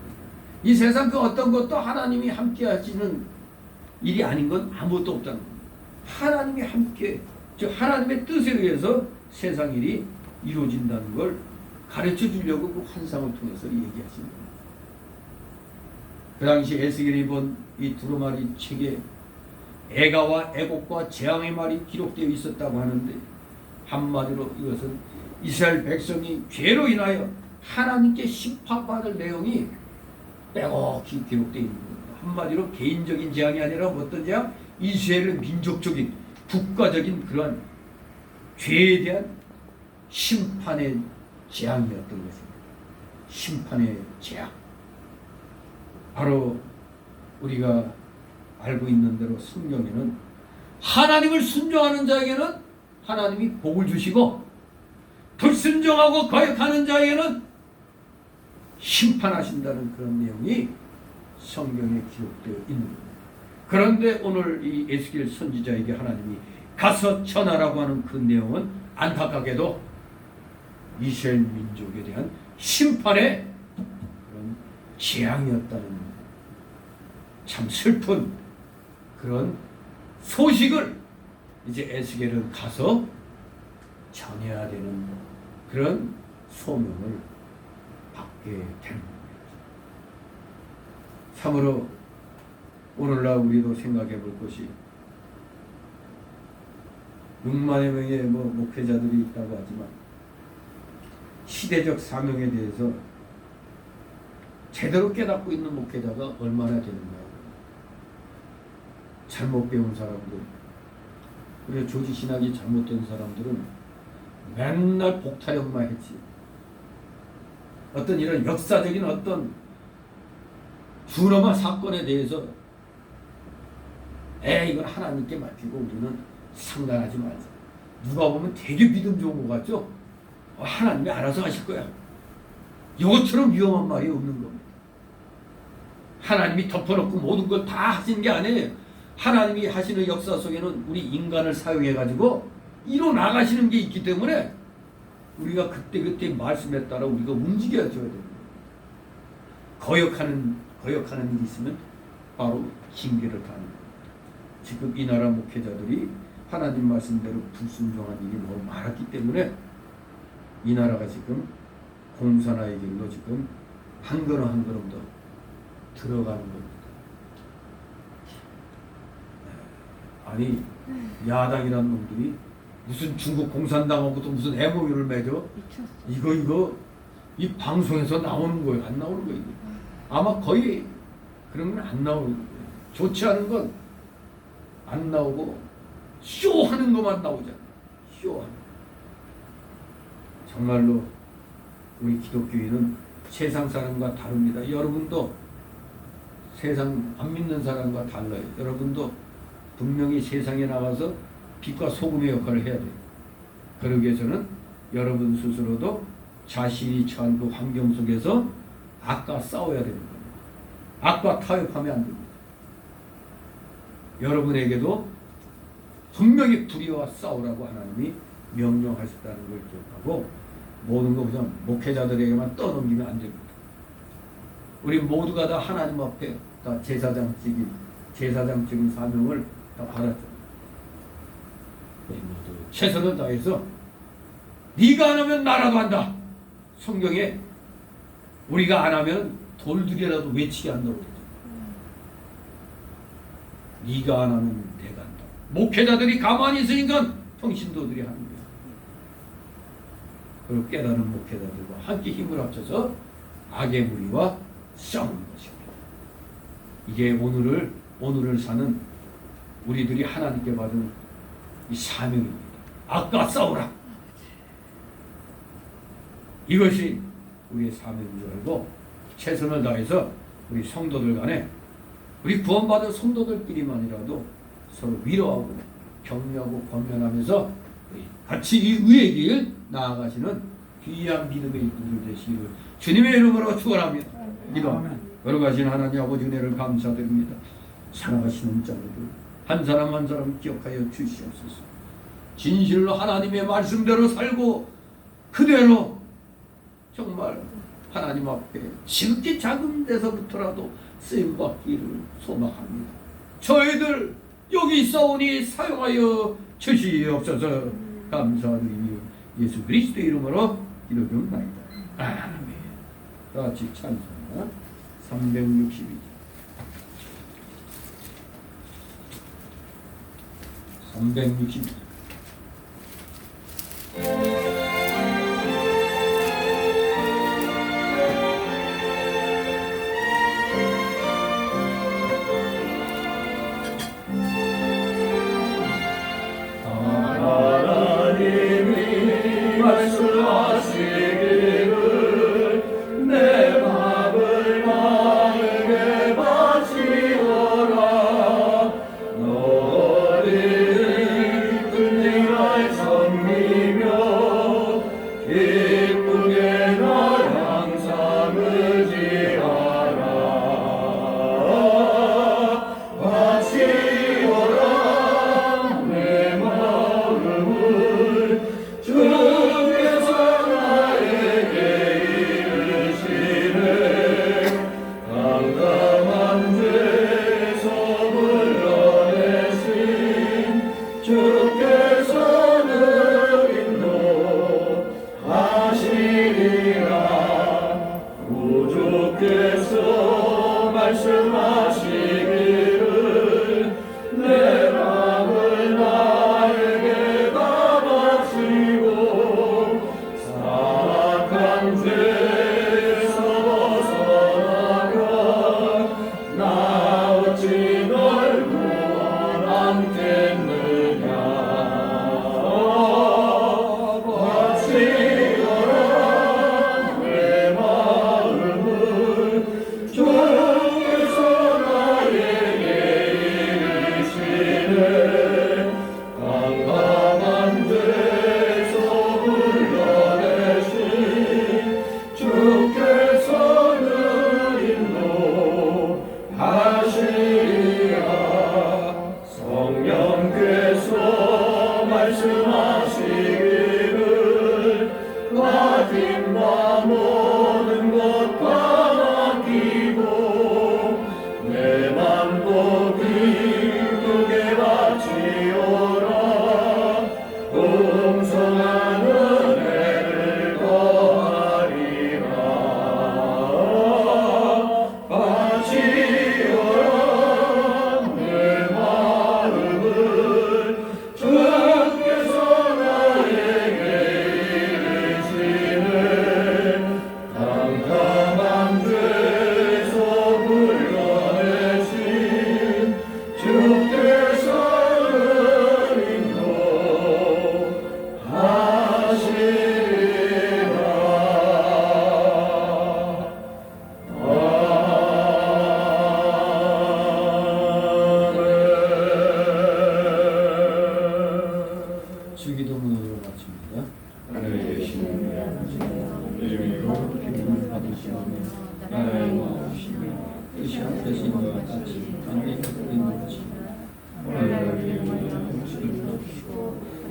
이 세상 그 어떤 것도 하나님이 함께 하시는 일이 아닌 건 아무것도 없다는 겁니다. 하나님이 함께, 즉 하나님의 뜻에 의해서 세상 일이 이루어진다는 걸 가르쳐 주려고 그 환상을 통해서 얘기하시는 겁니다. 그 당시 에스겔이 본 이 두루마리 책에 애가와 애곡과 재앙의 말이 기록되어 있었다고 하는데, 한마디로 이것은 이스라엘 백성이 죄로 인하여 하나님께 심판받을 내용이 빼곡히 기록되어 있는 겁니다. 한마디로 개인적인 재앙이 아니라 어떤 재앙? 이스라엘의 민족적인 국가적인 그러한 죄에 대한 심판의 재앙이었던 것입니다. 심판의 재앙. 바로 우리가 알고 있는 대로 성경에는 하나님을 순종하는 자에게는 하나님이 복을 주시고, 불순종하고 거역하는 자에게는 심판하신다는 그런 내용이 성경에 기록되어 있는 겁니다. 그런데 오늘 이 에스겔 선지자에게 하나님이 가서 전하라고 하는 그 내용은 안타깝게도 이스라엘 민족에 대한 심판의 그런 재앙이었다는 참 슬픈 그런 소식을 이제 에스겔은 가서 전해야 되는 그런 소명을 받게 되는 겁니다. 참으로 오늘날 우리도 생각해 볼 것이, 6만여 명의 목회자들이 있다고 하지만 시대적 사명에 대해서 제대로 깨닫고 있는 목회자가 얼마나 되는가. 잘못 배운 사람들, 그래서 조지 신학이 잘못된 사람들은 맨날 복타령만 했지. 어떤 이런 역사적인 어떤 준엄한 사건에 대해서 이건 하나님께 맡기고 우리는 상관하지 말자. 누가 보면 되게 믿음 좋은 것 같죠? 하나님이 알아서 하실 거야. 이것처럼 위험한 말이 없는 겁니다. 하나님이 덮어놓고 모든 걸 다 하신 게 아니에요. 하나님이 하시는 역사 속에는 우리 인간을 사용해가지고 이뤄나가시는 게 있기 때문에 우리가 그때그때 말씀에 따라 우리가 움직여줘야 됩니다. 거역하는 일이 있으면 바로 징계를 당하는 겁니다. 지금 이 나라 목회자들이 하나님 말씀대로 불순종한 일이 너무 많았기 때문에 이 나라가 지금 공산화의 길로 지금 한 걸음 한 걸음 더 들어가는 겁니다. 아니 야당이라는 놈들이 무슨 중국 공산당하고도 무슨 MOU를 맺어? 이거 이 방송에서 나오는 거예요? 안 나오는 거예요? 아마 거의 그런 건 안 나오는 거예요. 좋지 않은 건 안 나오고 쇼하는 것만 나오잖아요. 쇼하는 거. 정말로 우리 기독교인은 세상 사람과 다릅니다. 여러분도 세상 안 믿는 사람과 달라요. 여러분도 분명히 세상에 나가서 빛과 소금의 역할을 해야 돼요. 그러기 위해서는 여러분 스스로도 자신이 처한 그 환경 속에서 악과 싸워야 되는 겁니다. 악과 타협하면 안 됩니다. 여러분에게도 분명히 불의와 싸우라고 하나님이 명령하셨다는 걸 기억하고 모든 거 그냥 목회자들에게만 떠넘기면 안 됩니다. 우리 모두가 다 하나님 앞에 다 제사장적인 사명을 다 받았죠. 최선을 다해서 네가 안 하면 나라도 한다. 성경에 우리가 안 하면 돌들이라도 외치게 한다고 그랬죠. 네가 안 하면 내가 한다. 목회자들이 가만히 있으니까 평신도들이 하는 거예요. 그리고 깨달은 목회자들과 함께 힘을 합쳐서 악의 무리와 싸우는 것입니다. 이게 오늘을 사는 우리들이 하나님께 받은 이 사명입니다. 악과 싸우라. 이것이 우리의 사명인 줄 알고 최선을 다해서 우리 성도들 간에 우리 구원받은 성도들끼리만이라도 서로 위로하고 격려하고 권면하면서 같이 이 의의 길 나아가시는 귀한 믿음의 이들 되시기를 주님의 이름으로 축원합니다. 기도합니다. 걸어가신 하나님 아버지 은혜를 감사드립니다. 사랑하시는 자들을 한 사람 한 사람 기억하여 주시옵소서. 진실로 하나님의 말씀대로 살고 그대로 정말 하나님 앞에 지극히 작은 데서부터라도 쓰임받기를 소망합니다. 저희들 여기 있사오니 사용하여 주시옵소서. 감사드리며 예수 그리스도 이름으로 기도드립니다. 아멘. 다 같이 찬송 362 360 하나님이 말씀하시기를 내 맘을 마르게 바치오라. 너를 끝내갈 섬기며 기쁘게 날 항상 의지하라. 바치오라 내 마음을 주께서 나에게 이르시네. 깜깜한 데서 불러내신 주께서는 인도하시리라. 구주께서 말씀하시기를 내 맘을 나에게 다 바치고 사악한 죄에서 벗어나가 나 어찌 널 구원 않겠느냐.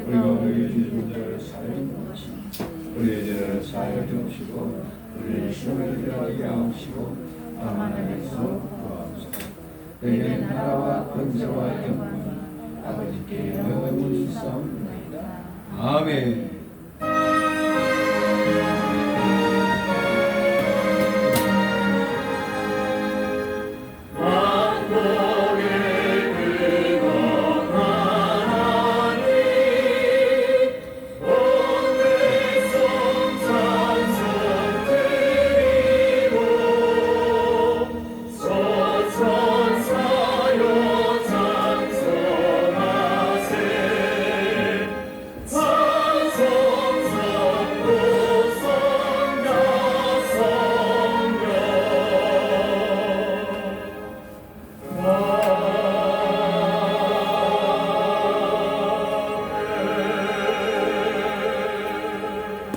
우리가 우리 죄를 사하여 주옵시고 우리의 죄를 사하여 주옵시고 우리의 시험을 들어가게 하옵시고 다만 안에서 구하옵소서. 너희의 나라와 권세와 영광이 아버지께 영원히 있사옵나이다. 아멘.